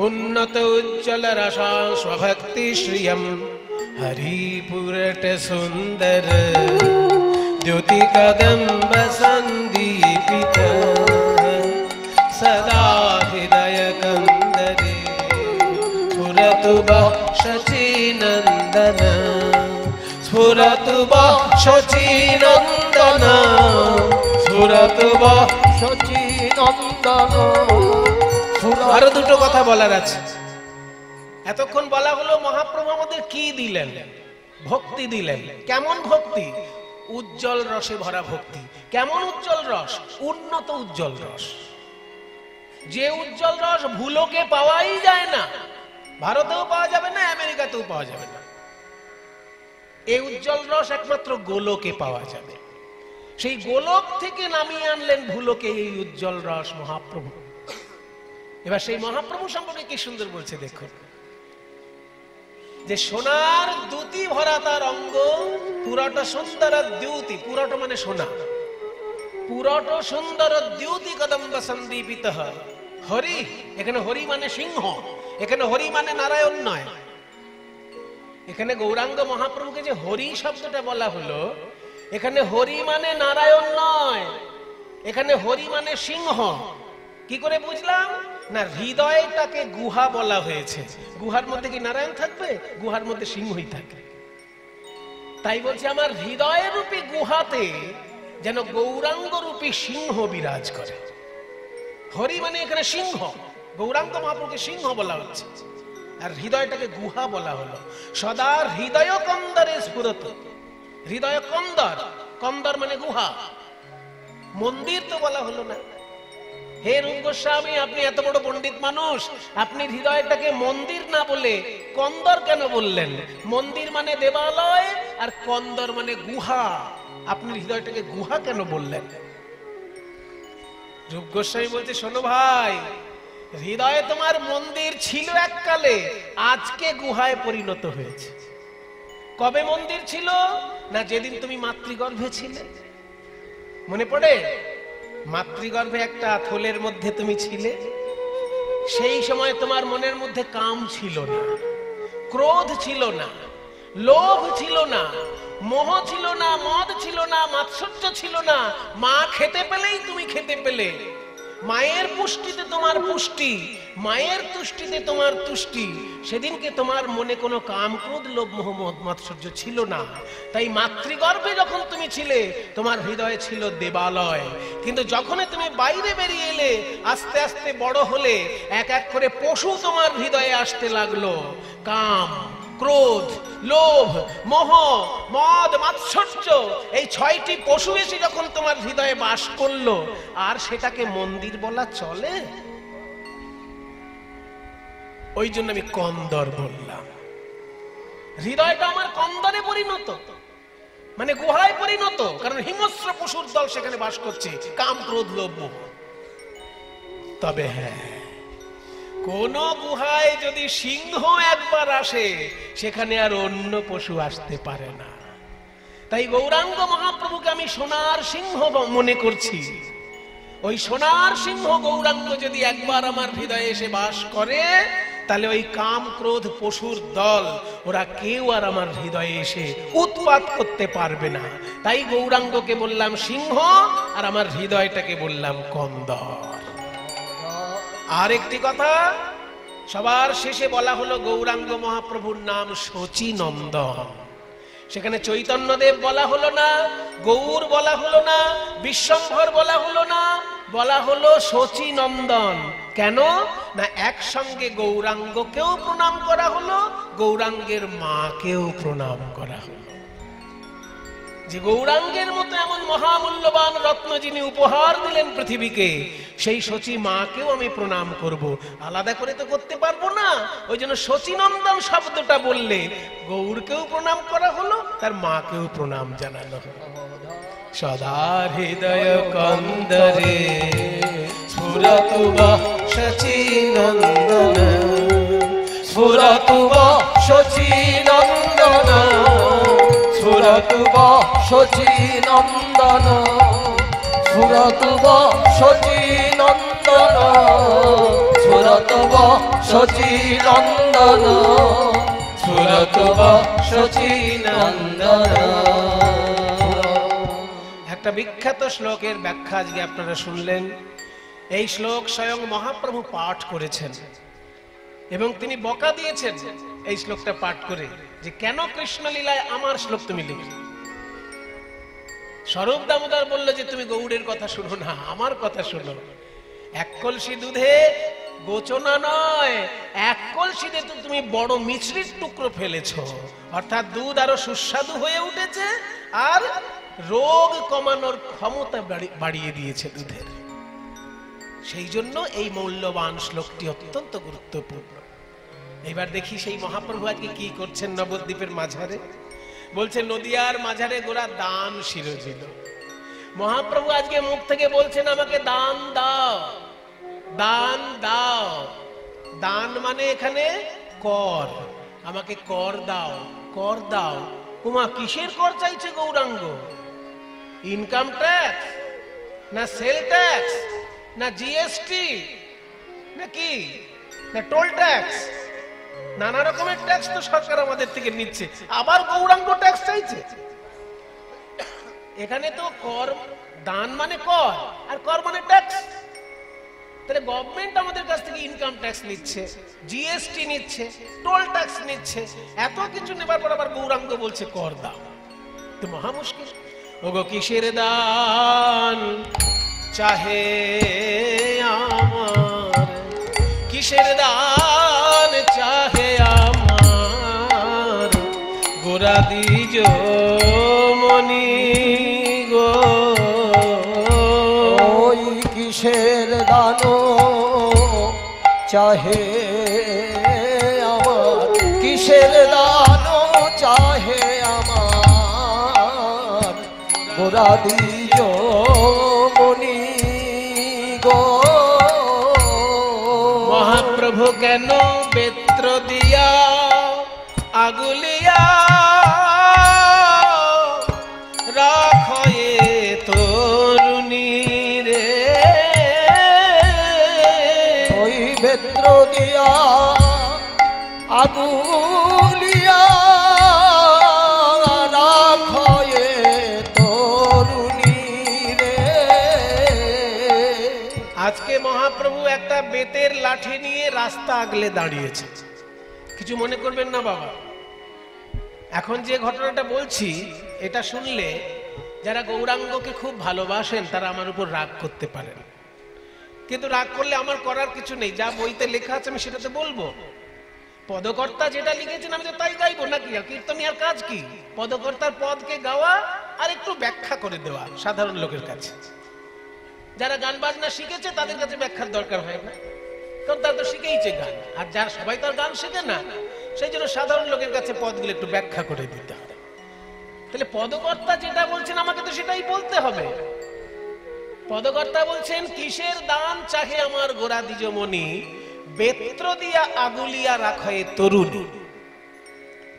Speaker 1: উন্নত উজ্জ্বল রসা স্বভক্তি শ্রিয়ম হরিপুরট সুন্দর দ্যুতি কদম্ব সন্দীপিত সদা হৃদয় কন্দরে স্ফুরতু বহ শচীনন্দন স্ফুরতু বহ শচীনন্দন স্ফুরতু বহ শচীনন্দন। আরো দুটো কথা বলার আছে। এতক্ষণ বলা হলো মহাপ্রভু আমাদের কি দিলেন? ভক্তি দিলেন। কেমন ভক্তি? উজ্জ্বল রসে ভরা ভক্তি। কেমন উজ্জ্বল রস? উন্নত উজ্জ্বল রস। যে উজ্জ্বল রস ভূলোকে পাওয়াই যায় না, ভারতেও পাওয়া যাবে না, আমেরিকাতেও পাওয়া যাবে না। এই উজ্জ্বল রস একমাত্র গোলকে পাওয়া যাবে। সেই গোলক থেকে নামিয়ে আনলেন ভূলোকে এই উজ্জ্বল রস মহাপ্রভু। এবার সেই মহাপ্রভু সম্পর্কে কি সুন্দর বলছে দেখুন, যে সোনার দ্যুতি ভরা তার অঙ্গ, পুরোটা সুন্দর দ্যুতি, পুরোটা মানে সোনা, পুরোটা সুন্দর দ্যুতি কদম্ব সন্দীপিত হরি। এখানে হরি মানে সিংহ, এখানে হরি মানে নারায়ণ নয়। এখানে গৌরাঙ্গ মহাপ্রভুকে যে হরি শব্দটা বলা হলো, এখানে হরি মানে নারায়ণ নয়, এখানে হরি মানে সিংহ। কি করে বুঝলাম না, হৃদয়টাকে গুহা বলা হয়েছে। গুহার মধ্যে কি নারায়ণ থাকবে? গুহার মধ্যে সিংহই থাকে। তাই বলছে আমার হৃদয় রূপী গুহাতে যেন গৌরাঙ্গ রূপী সিংহ বিরাজ করে। হরি মানে এখানে সিংহ, গৌরাঙ্গ মহাপ্রভুকে সিংহ বলা হচ্ছে, আর হৃদয়টাকে গুহা বলা হলো। সদা হৃদয় কন্দরে স্ফুরত। হৃদয় কন্দর, কন্দর মানে গুহা, মন্দির তো বলা হলো না। হে রূপ গোস্বামী, আপনি এত বড় পণ্ডিত মানুষ, আপনি হৃদয়টাকে মন্দির না বলে কন্দর কেন বললেন? মন্দির মানে দেবালয় আর কন্দর মানে গুহা, আপনি হৃদয়টাকে গুহা কেন বললেন? রূপ গোস্বামী বলছে, শোনো ভাই, হৃদয়ে তোমার মন্দির ছিল এককালে, আজকে গুহায় পরিণত হয়েছে। কবে মন্দির ছিল না? যেদিন তুমি মাতৃগর্ভে ছিলে। মনে পড়ে? মাতৃগর্ভে একটা থলের মধ্যে তুমি ছিলে, সেই সময় তোমার মনের মধ্যে কাম ছিল না, ক্রোধ ছিল না, লোভ ছিল না, মোহ ছিল না, মদ ছিল না, মাৎসর্য ছিল না। মা খেতে পেলেই তুমি খেতে পেলে। মায়ের পুষ্টিতে তোমার পুষ্টি, মায়ের তুষ্টিতে তোমার তুষ্টি। সেদিনকে তোমার মনে কোনো কাম, ক্রোধ, লোভ, মোহ, মদ, মাৎসর্য ছিল না। তাই মাতৃগর্ভে যখন তুমি ছিলে, তোমার হৃদয়ে ছিল দেবালয়। কিন্তু যখনই তুমি বাইরে বেরিয়ে এলে, আস্তে আস্তে বড় হলে, এক এক করে পশু তোমার হৃদয়ে আসতে লাগলো। কাম, ক্রোধ, লোভ, মোহ, মদ, মাৎসর্য, এই 6টি পশু এসে যখন তোমার হৃদয়ে বাস করলো, আর সেটাকে মন্দির বলা চলে? ওই জন্য আমি কন্দর বললাম। হৃদয়টা আমার কন্দরে পরিণত, মানে গুহায় পরিণত, কারণ হিংস্র পশুর দল সেখানে বাস করছে, কাম, ক্রোধ, লোভ, মোহ। তবে হ্যাঁ, কোন গুহায় যদি সিংহ একবার আসে, সেখানে আর অন্য পশু আসতে পারে না। তাই গৌরাঙ্গ মহাপ্রভুকে আমি সোনার সিংহ মনে করছি। ওই সোনার সিংহ গৌরাঙ্গ যদি একবার আমার হৃদয়ে এসে বাস করে, তাহলে ওই কাম, ক্রোধ, পশুর দল, ওরা কেউ আর আমার হৃদয়ে এসে উৎপাত করতে পারবে না। তাই গৌরাঙ্গকে বললাম সিংহ, আর আমার হৃদয়টাকে বললাম কন্দর। আর একটি কথা, সবার শেষে বলা হলো গৌরাঙ্গ মহাপ্রভুর নাম শচীনন্দন। সেখানে চৈতন্যদেব বলা হলো না, গৌর বলা হলো না, বিশ্বম্ভর বলা হলো না, বলা হলো শচীনন্দন। কেন না, একসঙ্গে গৌরাঙ্গকেও প্রণাম করা হলো, গৌরাঙ্গের মাকেও প্রণাম করা হলো। যে গৌরাঙ্গের মতো এমন মহামূল্যবান রত্ন যিনি উপহার দিলেন পৃথিবীকে, সেই শচী মাকেও আমি প্রণাম করব, আলাদা করে তো করতে পারবো না। ওই জন্য শচীনন্দন শব্দটা বললে গৌরকেও প্রণাম করা হলো, তার মাকেও প্রণাম জানানো হলো। সদা হৃদয় কন্দরে স্ফুরতু শচীনন্দন, স্ফুরতু শচীনন্দন, স্ফুরতু শচীনন্দন, স্ফুরতু শচীনন্দন, স্ফুরতু শচীনন্দন, স্ফুরতু শচীনন্দন। একটা বিখ্যাত শ্লোকের ব্যাখ্যা আজকে আপনারা শুনলেন। এই শ্লোক স্বয়ং মহাপ্রভু পাঠ করেছেন এবং তিনি বকা দিয়েছেন এই শ্লোকটা পাঠ করে, যে কেন কৃষ্ণলীলায় আমার শ্লোক তুমি লিখলে। স্বরূপ দামোদর বলল যে তুমি গৌড়ের কথা শুনো না, আমার কথা শোনো। এক কলসি দুধে গোচনা নয়, এক কলসিতে তো তুমি বড় মিছরির টুকরো ফেলেছো, অর্থাৎ দুধ আরো সুস্বাদু হয়ে উঠেছে আর রোগ কমানোর ক্ষমতা বাড়িয়ে দিয়েছে দুধের। সেই জন্য এই মূল্যবান শ্লোকটি অত্যন্ত গুরুত্বপূর্ণ। এবার দেখি সেই মহাপ্রভু আজকে কি করছেন নবদ্বীপের মাঝারে। বলছে নদিয়ার মাঝারে গোরা দান শিরোজিল। মহাপ্রভু আজকে মুখ থেকে বলছেন আমাকে দান দাও, দান দাও। দান মানে এখানে কর, আমাকে কর দাও, কর দাও। উমা কিসের কর চাইছে গৌরাঙ্গ? ইনকাম ট্যাক্স না সেল ট্যাক্স না জিএসটি নাকি না টোল ট্যাক্স? নানা রকমের ট্যাক্স তো সরকার আমাদের থেকে নিচ্ছে, আবার গৌরাঙ্গ ট্যাক্স চাইছে। এখানে তো কর, দান মানে কর আর কর মানে ট্যাক্স। তাহলে গভর্নমেন্ট আমাদের কাছ থেকে ইনকাম ট্যাক্স নিচ্ছে, জিএসটি নিচ্ছে, টোল ট্যাক্স নিচ্ছে, এত কিছু নেবার পর আবার গৌরাঙ্গ বলছে কর দাও। তো মহা মুশকিল। ওগো কিসের দান চাহে আমার, কিসের দান চাহে আমার, গোরা দ্বিজ মনি গো।
Speaker 2: ওই কিসের দান চাহে আমার, কিসের দান চাহে আমার, গোরা দ্বিজ মনি গো।
Speaker 1: মহাপ্রভু কেন বেত্র দিয়া আগুলিয়া রাখয়ে তরুণী রে?
Speaker 2: ওই বেত্র দিয়া আগুলিয়া রাখয়ে তরুণী রে।
Speaker 1: আজকে মহাপ্রভু একটা বেতের লাঠি নিয়ে রাস্তা আগলে দাঁড়িয়েছে। কিছু মনে করবেন না বাবা, এখন যে ঘটনাটা বলছি এটা শুনলে যারা গৌরাঙ্গকে খুব ভালোবাসেন তারা আমার উপর রাগ করতে পারেন, কিন্তু রাগ করলে আমার করার কিছু নেই। যা বইতে লেখা আছে আমি সেটাতে বলবো। পদকর্তা যেটা লিখেছেন আমি তো তাই গাইবো নাকি? আর কীর্তনিয়ার কাজ কি? পদকর্তার পদকে গাওয়া আর একটু ব্যাখ্যা করে দেওয়া সাধারণ লোকের কাছে। যারা গান বাজনা শিখেছে তাদের কাছে ব্যাখ্যার দরকার হয় না, কারণ তারা তো শিখেইছে গান। আর যারা সবাই তার গান শেখে না, সেই জন্য সাধারণ লোকের কাছে পদগুলো একটু ব্যাখ্যা করে দিতে হবে। তাহলে পদকর্তা যেটা বলছেন আমাকে তো সেটাই বলতে হবে। পদকর্তা বলছেন কিসের দান চাহে আমার গোরা দ্বিজমণি, বেত্র দিয়া আগুলিয়া রাখয়ে তরুণী।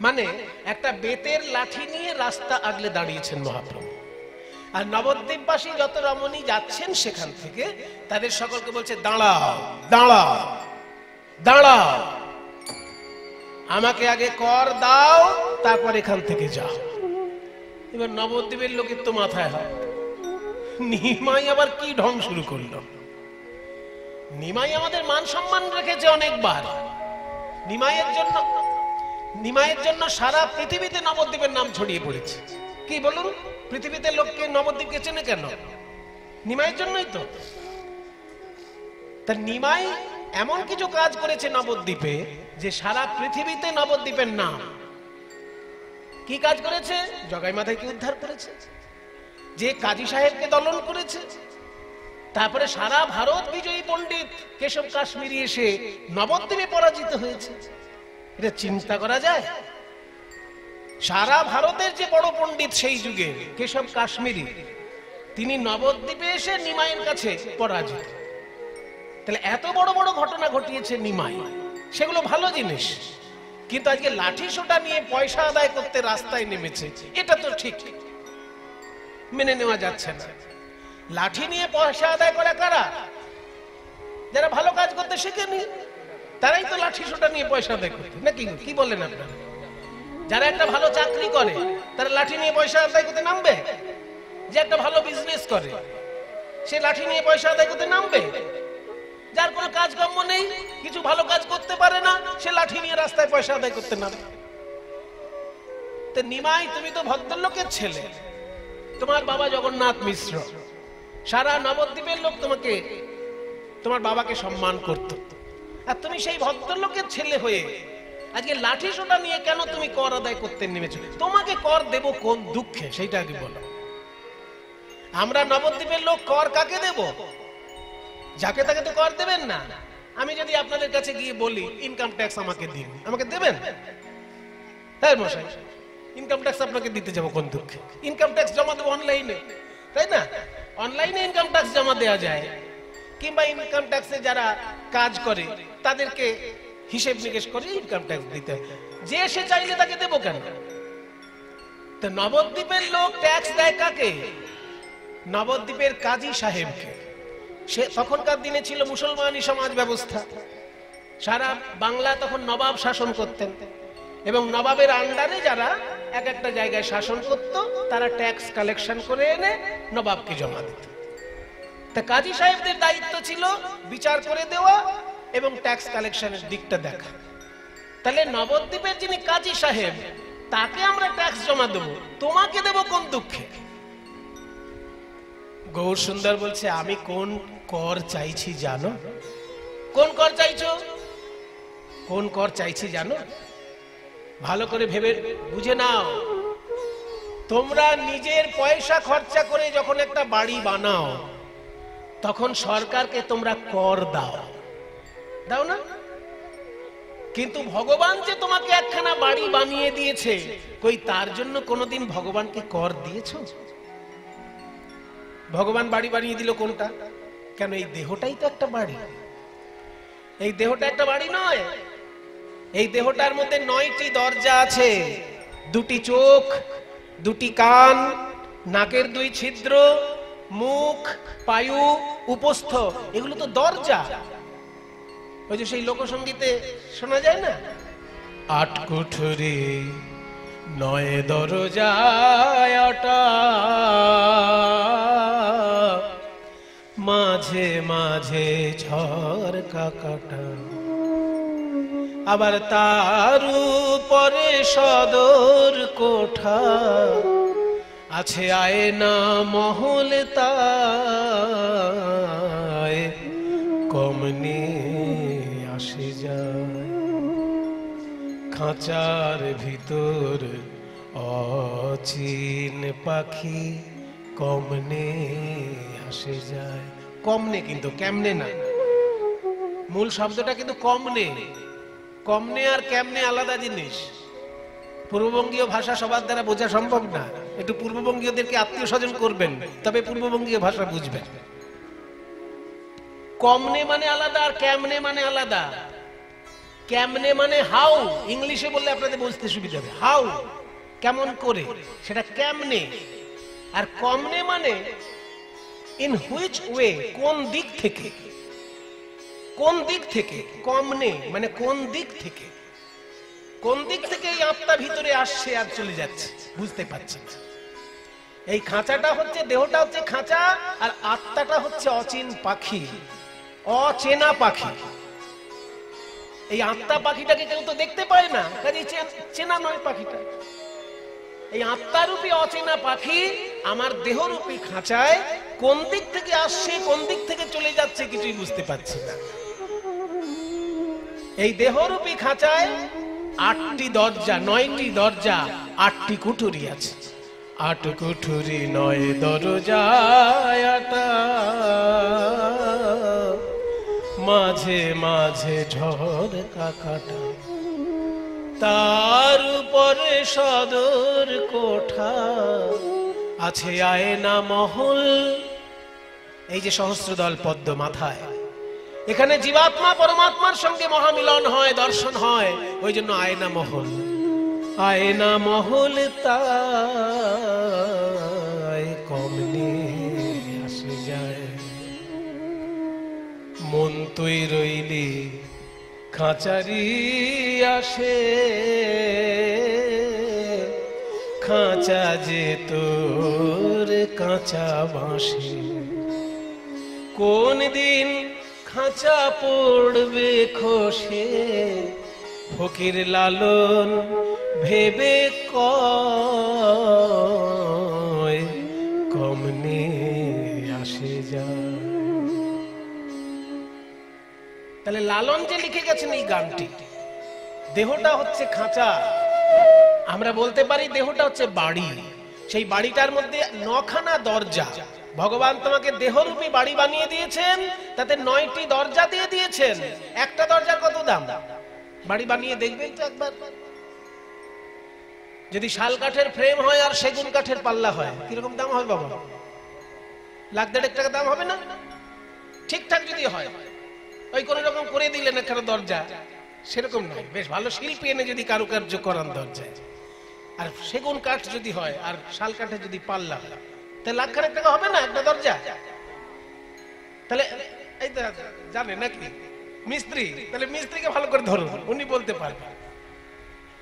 Speaker 1: মানে একটা বেতের লাঠি নিয়ে রাস্তা আগলে দাঁড়িয়েছেন মহাপ্রভু। আর নবদ্বীপবাসী যত রমণী যাচ্ছেন সেখান থেকে তাদের সকলকে বলছে দাঁড়াও, দাঁড়াও, দাঁড়াও, আমাকে আগে কর দাও, তারপর এখান থেকে যাও। এবার নবদ্বীপের লোকের তো মাথায় হয়, নিমাই আবার কি ঢং শুরু করলো? নিমাই আমাদের মান সম্মান রেখেছে অনেকবার। নিমাইয়ের জন্য সারা পৃথিবীতে নবদ্বীপের নাম ছড়িয়ে পড়েছে। কি বলুন, পৃথিবীতে লোককে নবদ্বীপকে চেনে কেন? নিমাইয়ের জন্যই তো। তা নিমাই এমন কিছু কাজ করেছে নবদ্বীপে যে সারা পৃথিবীতে নবদ্বীপের নাম। কি কাজ করেছে? জগাই মাথাকে উদ্ধার করেছে, যে কাজী সাহেবকে দলন করেছে, তারপরে সারা ভারত বিজয়ী পণ্ডিত কেশব কাশ্মীরি এসে নবদ্বীপে পরাজিত হয়েছে। এটা চিন্তা করা যায়? সারা ভারতের যে বড় পণ্ডিত সেই যুগে কেশব কাশ্মীরি, তিনি নবদ্বীপে এসে নিমাইয়ের কাছে পরাজিত। তাহলে এত বড় বড় ঘটনা ঘটিয়েছে নিমাই, সেগুলো ভালো জিনিস। কিন্তু আজকে লাঠি সোটা নিয়ে পয়সা আদায় করতে রাস্তায় নেমেছে, এটা তো ঠিক মেনে নেওয়া যাচ্ছে না। লাঠি নিয়ে পয়সা আদায় করে কারা? যারা ভালো কাজ করতে শেখেনি, তারাই তো লাঠি সোটা নিয়ে পয়সা আদায় করে, নাকি? কি বলেন আপনারা? যারা একটা ভালো চাকরি করে তারা লাঠি নিয়ে পয়সা আদায় করতে নামবে? যে একটা ভালো বিজনেস করে সে লাঠি নিয়ে পয়সা আদায় করতে নামবে? যার কোনো কাজকর্ম নেই, কিছু ভালো কাজ করতে পারে না, সে লাঠি নিয়ে রাস্তায় পয়সা আদায় করতে নামবে? তো নিমাই, তুমি তো ভদ্রলোকের ছেলে, তোমার বাবা জগন্নাথ মিশ্র, সারা নবদ্বীপের লোক তোমাকে, তোমার বাবাকে সম্মান করত, আর তুমি সেই ভদ্রলোকের ছেলে হয়ে আজকে লাঠি সোটা নিয়ে কেন তুমি কর আদায় করতে নেমেছো? তোমাকে কর দেব কোন দুঃখে, সেইটা আগে বলো। আমরা নবদ্বীপের লোক কর কাকে দেব? যাকে তাকে তো কর দেবেন না। আমি যদি আপনাদের কাছে গিয়ে বলি ইনকাম ট্যাক্স আমাকে দিন, আমাকে দেবেন? তাই মশাই, ইনকাম ট্যাক্স আপনাকে দিতে যাবো কোন দুঃখে? ইনকাম ট্যাক্স জমা দেবো অনলাইনে, তাই না? অনলাইনে ইনকাম ট্যাক্স জমা দেওয়া যায়, কিংবা ইনকাম ট্যাক্সে যারা কাজ করে তাদেরকে হিসেব নিকেশ করে ইনকাম ট্যাক্স দিতে হয়। যে সে চাইলে তাকে দেবো কেন? তো নবদ্বীপের লোক ট্যাক্স দেয় কাকে? নবদ্বীপের কাজী সাহেবকে। সে তখনকার দিনে ছিল মুসলমানি সমাজ ব্যবস্থা, সারা বাংলা তখন নবাব শাসন করতেন, এবং নবাবের আন্ডারে যারা এক একটা জায়গায় শাসন করত তারা ট্যাক্স কালেকশন করে এনে নবাবকে জমা দিত। তা কাজী সাহেবদের দায়িত্ব ছিল বিচার করে দেওয়া এবং ট্যাক্স কালেকশনের দিকটা দেখা। তাহলে নবদ্বীপের যিনি কাজী সাহেব, তাকে আমরা ট্যাক্স জমা দেবো, তোমাকে দেব কোন দুঃখে? গৌর সুন্দর বলছে, আমি কোন কর চাইছি জানো? কোন কর চাইছো? কোন কর চাইছি জানো? ভালো করে ভেবে বুঝে নাও। তোমরা নিজের পয়সা খরচা করে যখন একটা বাড়ি বানাও, তখন সরকারকে তোমরা কর দাও, দাও না? কিন্তু ভগবান যে তোমাকে একখানা বাড়ি বানিয়ে দিয়েছে, কই তার জন্য কোনোদিন ভগবানকে কর দিয়েছো? ভগবান বাড়ি বানিয়ে দিল কোনটা? কেন এই দেহটাই তো একটা বাড়ি। এই দেহটা একটা বাড়ি নয়? এই দেহটার মধ্যে 9টি দরজা আছে, 2টি চোখ, 2টি কান, নাকের 2 ছিদ্র, মুখ, পায়ু, উপস্থ, এগুলো তো দরজা। ওই যে সেই লোকসঙ্গীতে শোনা যায় না, 8 কুঠুরি 9 দরজায় আটা, মাঝে মাঝে ঝরকা কাটা, আবার তার উপরে সদর কোঠা, আছে আয়না মহল তাই কমনি আসে যায়, খাঁচার ভিতর অচিন পাখি কমনে আসে যায়। কমনে, কিন্তু কেমনে না। মূল শব্দটা কিন্তু কমনে। কমনে আর কেমনে আলাদা জিনিস। পূর্ববঙ্গীয় ভাষা সবার দ্বারা বোঝা সম্ভব না। একটু পূর্ববঙ্গীয়দেরকে আত্মীয় স্বজন করবেন, তবে পূর্ববঙ্গীয় ভাষা বুঝবেন। কমনে মানে আলাদা আর কেমনে মানে আলাদা। কেমনে মানে হাউ, ইংলিশে বললে আপনাদের বুঝতে সুবিধা হবে। হাউ, কেমন করে, সেটা কেমনে। আর কমনে মানে ইন হুইচ ওয়ে, কোন দিক থেকে। কোন দিক থেকে, কমনে মানে কোন দিক থেকে। কোন দিক থেকে এই আত্মা ভিতরে আসছে আর চলে যাচ্ছে বুঝতে পারছি না। এই খাঁচাটা হচ্ছে, দেহটা হচ্ছে খাঁচা, আর আত্মাটা হচ্ছে অচিন পাখি, অচেনা পাখি। এই আত্মা পাখিটাকে কেউ তো দেখতে পায় না, কাজে চেনা নয় পাখিটা। এই আত্মারূপী অচেনা পাখি আমার দেহরূপী খাঁচায় কোন দিক থেকে আসছে, কোন দিক থেকে চলে যাচ্ছে কিছুই বুঝতে পারছি না। এই দেহরূপী খাঁচায় 8টি দরজা, 9টি দরজা, 8টি কুঠুরি আছে। 8 কুঠুরি 9 দরজায় আটা, মাঝে মাঝে ঝরকা কাটা, তার উপরে সদর কোঠা, আছে আয়না মহল। এই যে সহস্রদল পদ্ম মাথায়, এখানে জীবাত্মা পরমাত্মার সঙ্গে মহামিলন হয়, দর্শন হয়, ওই জন্য আয়না মহল। আয়না মহল তাই কমনে আসে যায়, মন তুই রইলি খাঁচারি আসে, খাঁচা যে তোর কাঁচা বাঁশে, কোন দিন খাঁচা পড়বে খসে, ফকির লালন ভেবে কয় কমনে আসে যায়। তাহলে লালন যে লিখে গেছেন এই গানটি, দেহটা হচ্ছে খাঁচা, আমরা বলতে পারি দেহটা হচ্ছে বাড়ি। সেই বাড়িটার মধ্যে 9খানা দরজা, ভগবান তোমাকে দেহরূপী বাড়ি বানিয়ে দিয়েছেন, তাতে 9টি দরজা দিয়ে দিয়েছেন। একটা দরজার কত দাম? বাড়ি বানিয়ে দেখবেন তো একবার। যদি শাল কাঠের ফ্রেম হয় আর সেগুন কাঠের পাল্লা হয়, কিরকম দাম হবে বাবা? 1,50,000 টাকা দাম হবে না? ঠিকঠাক যদি হয়, ওই কোন রকম করে দিলেন একটা দরজা, সেরকম নয়। বেশ ভালো শিল্পী এনে যদি কারুকার্য করান দরজায়, আর সেগুন কাঠ যদি হয় আর শাল কাঠের যদি পাল্লা হয়, তাহলে 1,00,000 টাকা হবে না একটা দরজা? তাহলে এই তো জানে নাকি মিস্ত্রি, তাহলে মিস্ত্রিকে ভালো করে ধরুন, উনি বলতে পারবেন।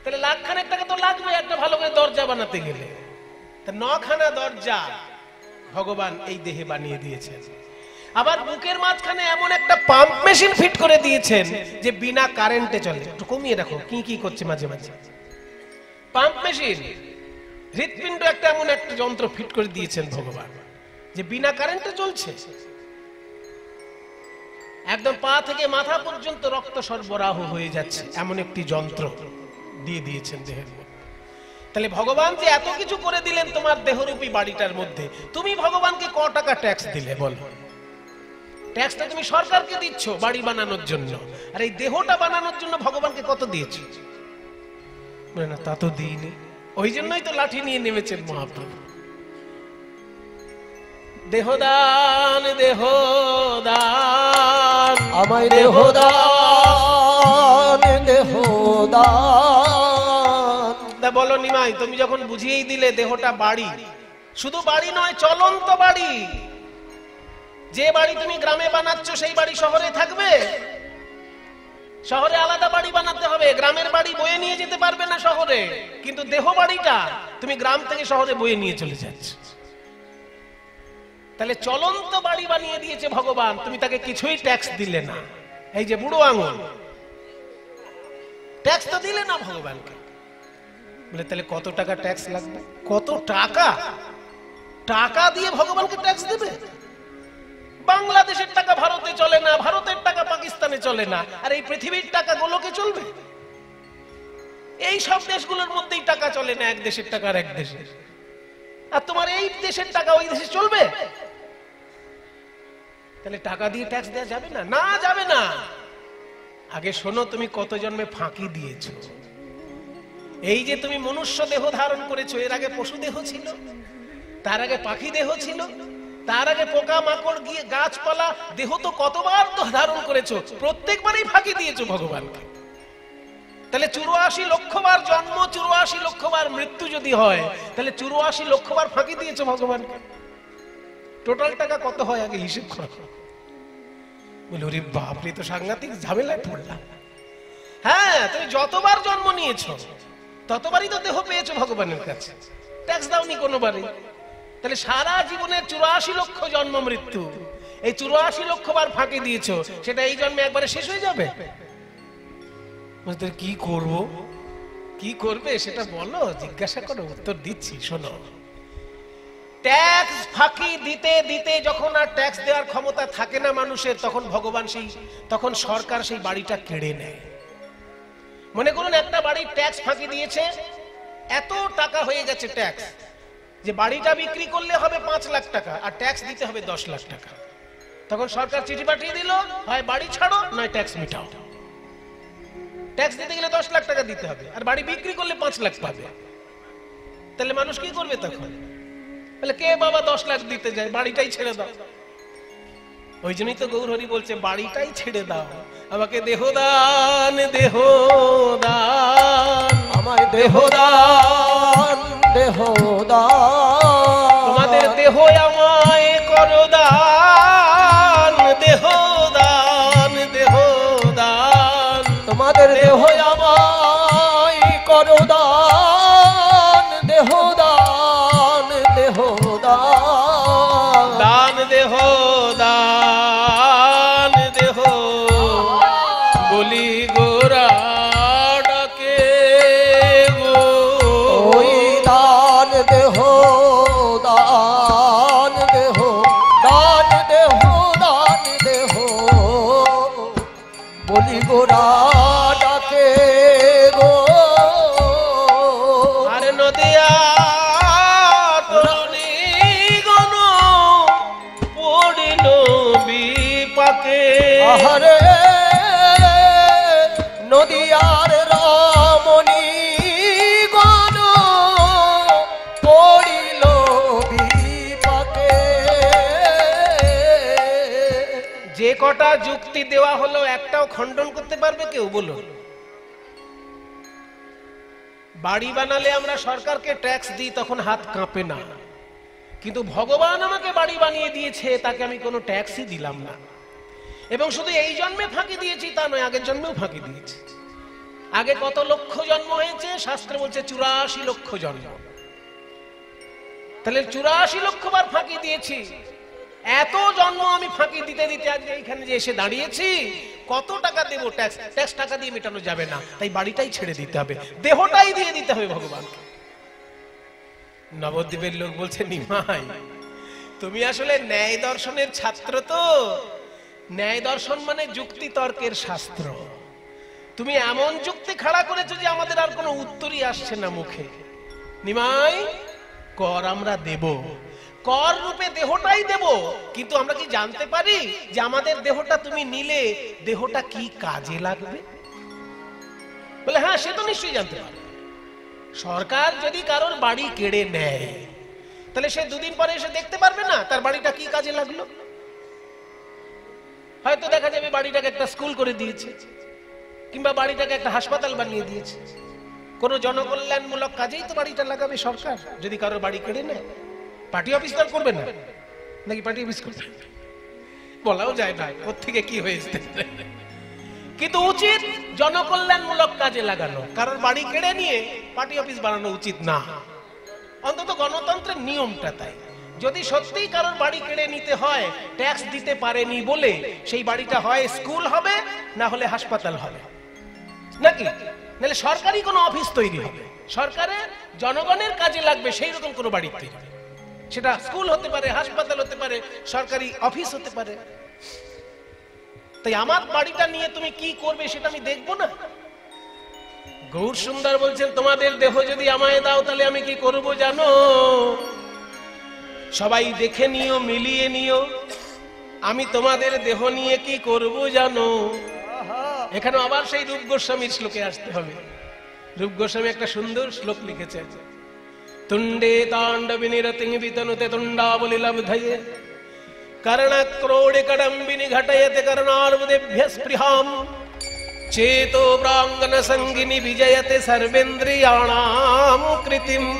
Speaker 1: তাহলে 1,00,000 টাকা তো লাগবে একটা ভালো করে দরজা বানাতে গেলে। তা 9খানা দরজা ভগবান এই দেহে বানিয়ে দিয়েছেন। আবার বুকের মাঝখানে এমন একটা পাম্প মেশিন ফিট করে দিয়েছেন যে বিনা কারেন্টে চলে। একটু কমিয়ে রাখো, কি কি করছে মাঝে মাঝে। পাম্প মেশিন, হৃৎপিণ্ড একটা এমন একটা যন্ত্র ফিট করে দিয়েছেন ভগবান যে বিনা কারেন্টে চলছে। একদম পা থেকে মাথা পর্যন্ত রক্ত সরবরাহ হয়ে যাচ্ছে, এমন একটি যন্ত্র দিয়ে দিয়েছেন দেহের মধ্যে। তাহলে ভগবান যে এত কিছু করে দিলেন তোমার দেহরূপী বাড়িটার মধ্যে, তুমি ভগবানকে ক টাকা ট্যাক্স দিলে বলো? ট্যাক্সটা তুমি সরকারকে দিচ্ছ বাড়ি বানানোর জন্য, আর এই দেহটা বানানোর জন্য ভগবানকে কত দিয়েছ? না, তা তো দিইনি। ওই জন্যই তো লাঠি নিয়ে নেমেছেন মহাপ্রভু। দেহদান দেহদান,
Speaker 2: আমায় দেহদান দেহদান।
Speaker 1: তা বলো নিমাই, তুমি যখন বুঝিয়েই দিলে দেহটা বাড়ি, শুধু বাড়ি নয়, চলন্ত বাড়ি। যে বাড়ি তুমি গ্রামে বানাচ্ছ সেই বাড়ি শহরে থাকবে? শহরে আলাদা বাড়ি বানাতে হবে, গ্রামের বাড়ি বয়ে নিয়ে যেতে পারবে না শহরে। কিন্তু দেহ বাড়িটা তুমি গ্রাম থেকে শহরে বয়ে নিয়ে চলে যাচ্ছ। তাহলে চলন্ত বাড়ি বানিয়ে দিয়েছে ভগবান, তুমি তাকে কিছুই ট্যাক্স দিলে না। এই যে বুড়ো আঙুল, ট্যাক্স তো দিলে না ভগবানকে। বলে তাহলে কত টাকা ট্যাক্স লাগবে? কত টাকা? টাকা দিয়ে ভগবানকে ট্যাক্স দেবে? বাংলাদেশের টাকা ভারতে চলে না, ভারতের টাকা পাকিস্তানে চলে না, আর এই পৃথিবীর টাকা গোলকে চলবে? এই সব দেশগুলোর মধ্যেই টাকা চলে না, এক দেশের টাকা আর এক দেশে। আর তোমার এই দেশের টাকা ওই দেশে চলবে? তাহলে টাকা দিয়ে ট্যাক্স দেওয়া যাবে না? না, যাবে না। আগে শোনো, তুমি কত জন্মে ফাঁকি দিয়েছো। এই যে তুমি মনুষ্য দেহ ধারণ করেছো, এর আগে পশু দেহ ছিল, তার আগে পাখি দেহ ছিল, তার আগে পোকা মাকড় গিয়ে গাছপালা দেহ তো কতবার তো ধারণ করেছো, প্রত্যেকবারই ফাঁকি দিয়েছো ভগবানকে। তাহলে 84 লক্ষ বার জন্ম, 84 লক্ষ বার মৃত্যু যদি হয়, তাহলে 84 লক্ষ বার ফাঁকি দিয়েছো ভগবানকে। টোটাল টাকা কত হয় আগে হিসেব করো। বলে ওরে বাপরে, তো সাংঘাতিক ঝামেলায় পড়লাম। হ্যাঁ, তুমি যতবার জন্ম নিয়েছো ততবারই তো দেহ পেয়েছো ভগবানের কাছে, ট্যাক্স দাওনি কোনোবারই। তাহলে সারা জীবনের 84 লক্ষ জন্ম মৃত্যু, এই 84 লক্ষ বার ফাঁকি দিয়েছো, সেটা এই জন্মে একবারে শেষ হয়ে যাবে? কি করব, কি করবে সেটা বলো, জিজ্ঞাসা করো, উত্তর দিচ্ছি। শোনো, ট্যাক্স ফাঁকি দিতে দিতে যখন আর ট্যাক্স দেওয়ার ক্ষমতা থাকে না মানুষের, তখন ভগবান তখন সরকার সেই বাড়িটা কেড়ে নেয়। মনে করুন একটা বাড়ির ট্যাক্স ফাঁকি দিয়েছে, এত টাকা হয়ে গেছে ট্যাক্স, যে বাড়িটা বিক্রি করলে হবে 5 লাখ টাকা আর ট্যাক্স দিতে হবে 10 লাখ টাকা। তখন সরকার চিঠি পাঠিয়ে দিল, হয় বাড়ি ছাড়ো নয় ট্যাক্স মিটাও। ট্যাক্স দিতে গেলে 10 লাখ টাকা দিতে হবে, আর বাড়ি বিক্রি করলে 5 লাখ পাবে। তাহলে মানুষ কি করবে তখন? বলে কে বাবা 10 লাখ দিতে যায়, বাড়িটাই ছেড়ে দাও। ওই জন্যই তো গৌরহরি বলছে বাড়িটাই ছেড়ে দাও, আমাকে দেহদান দেহদান,
Speaker 2: আমায় দেহদান দেহদান,
Speaker 1: তোমাদের দেহ আমায় করো দান, দেহদান দেহদান,
Speaker 2: তোমাদের দেহ আমায় করো দান, দেহদান দেহদান,
Speaker 1: দান দেহ দান দেহ, বলি গোরা ডাকে গো,
Speaker 2: ওই দান দেহ দান দেহ, দান দেহ দান দেহ, বলি গোরা ডাকে গো।
Speaker 1: আর নদিয়া
Speaker 2: আহারে নদিয়ার রমণী গণ পড়িল বিপাকে।
Speaker 1: যে কটা যুক্তি দেওয়া হলো একটাও খণ্ডন করতে পারবে কেউ? বলো। বাড়ি বানালে আমরা সরকারকে ট্যাক্স দিই, তখন হাত কাঁপে না, কিন্তু ভগবান আমাকে বাড়ি বানিয়ে দিয়েছে, তাকে আমি কোনো ট্যাক্সই দিলাম না। এবং শুধু এই জন্মে ফাঁকি দিয়েছি তা নয়, আগের জন্মেও ফাঁকি দিয়েছি। আগে কত লক্ষ জন্ম হয়েছে? শাস্ত্রে বলছে 84 লক্ষ জন্ম। তাহলে 84 লক্ষ বার ফাঁকি দিয়েছি। এত জন্ম আমি ফাঁকি দিতে দিতে আজকে এইখানে যে এসে দাঁড়িয়েছি, কত টাকা দেব ট্যাক্স? ট্যাক্স টাকা দিয়ে মেটানো যাবে না, তাই বাড়িটাই ছেড়ে দিতে হবে, দেহটাই দিয়ে দিতে হবে ভগবানকে। নবদ্বীপের লোক বলছে, নিমাই তুমি আসলে ন্যায় দর্শনের ছাত্র। তো ন্যায় দর্শন মানে যুক্তি তর্কের শাস্ত্র। তুমি এমন যুক্তি খাড়া করেছো যে আমাদের আর কোনো উত্তরই আসছে না মুখে। নিমাই, কর আমরা দেব, কর রূপে দেহটাই দেব, কিন্তু আমরা কি জানতে পারি যে আমাদের দেহটা তুমি নিলে দেহটা কি কাজে লাগবে? বলে হ্যাঁ, সে তো নিশ্চয়ই জানতে পারে। সরকার যদি কারোর বাড়ি কেড়ে নেয়, তাহলে সে দুদিন পরে এসে দেখতে পারবে না তার বাড়িটা কি কাজে লাগলো? হয়তো দেখা যাবে বাড়িটাকে একটা স্কুল করে দিয়েছে, কিংবা বাড়িটাকে একটা হাসপাতাল বানিয়ে দিয়েছে। কোন জনকল্যাণমূলক কাজেই তো বাড়িটা লাগাবে সরকার। যদি কারোর বাড়ি কেড়ে নেয়, পার্টি অফিস তো করবে না, নাকি পার্টি অফিস করবে? বলাও যায় না কোত্থেকে কি হয়েছে। কিন্তু উচিত জনকল্যাণমূলক কাজে লাগানো। কারোর বাড়ি কেড়ে নিয়ে পার্টি অফিস বানানো উচিত না, অন্তত গণতন্ত্রের নিয়মটা তাই। যদি সত্যিই কারোর বাড়ি কেড়ে নিতে হয়, ট্যাক্স দিতে পারেনি বলে সেই বাড়িটা হয় স্কুল হবে, না হলে হাসপাতাল হবে, নাকি নাহলে সরকারি কোনো অফিস তৈরি হবে, সরকারের জনগণের কাজে লাগবে সেই রকম কোনো বাড়ি তৈরি। সেটা স্কুল হতে পারে, হাসপাতাল হতে পারে, সরকারি অফিস হতে পারে। তাই আমার বাড়িটা নিয়ে তুমি কি করবে সেটা আমি দেখবো না? গৌর সুন্দর বলছেন, তোমাদের দেহ যদি আমায় দাও তাহলে আমি কি করব জানো? সবাই দেখে নিও, মিলিয়ে নিও, আমি তোমাদের দেহ নিয়ে কি করব জানো? এখানে আবার সেই রূপ গোস্বামীর শ্লোকে আসতে হবে। রূপ গোস্বামী একটা সুন্দর শ্লোক লিখেছে। তুণ্ডে তাণ্ডবিনিরতিং বিতনুতে তুণ্ডাবলি লব্ধয়ে कर्णक्रोडि कडम्बिनि घटयते कर्णार्बुदेभ्य स्पृहाम् चेतो प्राङ्गन संगिनि विजयते सर्वेन्द्रियाणां कृतिम्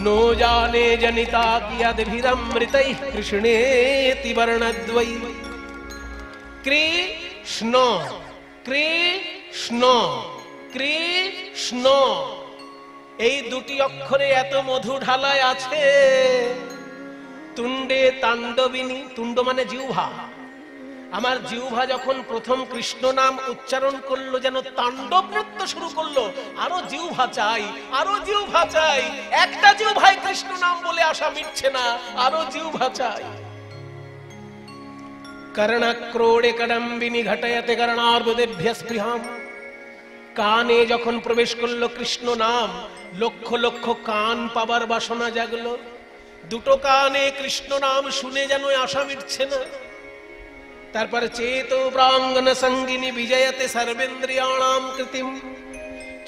Speaker 1: नो जाने जनिता कियद्भिरमृतैः कृष्णेति वर्णद्वै। कृष्ण कृष्ण कृष्ण এই দুটি অক্ষরে এত মধু ঢালায় আছে। তুণ্ডে তাণ্ডবিনী, তুণ্ড মানে জিহ্বা। আমার জিহ্বা যখন প্রথম কৃষ্ণ নাম উচ্চারণ করলো, যেন তাণ্ডব নৃত্য শুরু করলো। আরো জিহ্বা চাই, আরো জিহ্বা চাই। একটা জিহ্বায় কৃষ্ণ নাম বলে আশা মিটছে না, আরো জিহ্বা চাই। कर्णक्रोडे कडम्बिनी घटयते कर्णार्बुदेभ्य स्पृहाम्। কানে যখন প্রবেশ করলো কৃষ্ণ নাম, লক্ষ লক্ষ কান পাবার বাসনা জাগলো। দুটো কানে কৃষ্ণ নাম শুনে যেন আশা মিটছে না। তারপর চেতো প্রাঙ্গন সঙ্গিনী বিজয়তে সর্বেন্দ্রিয়াণাম কৃতিম।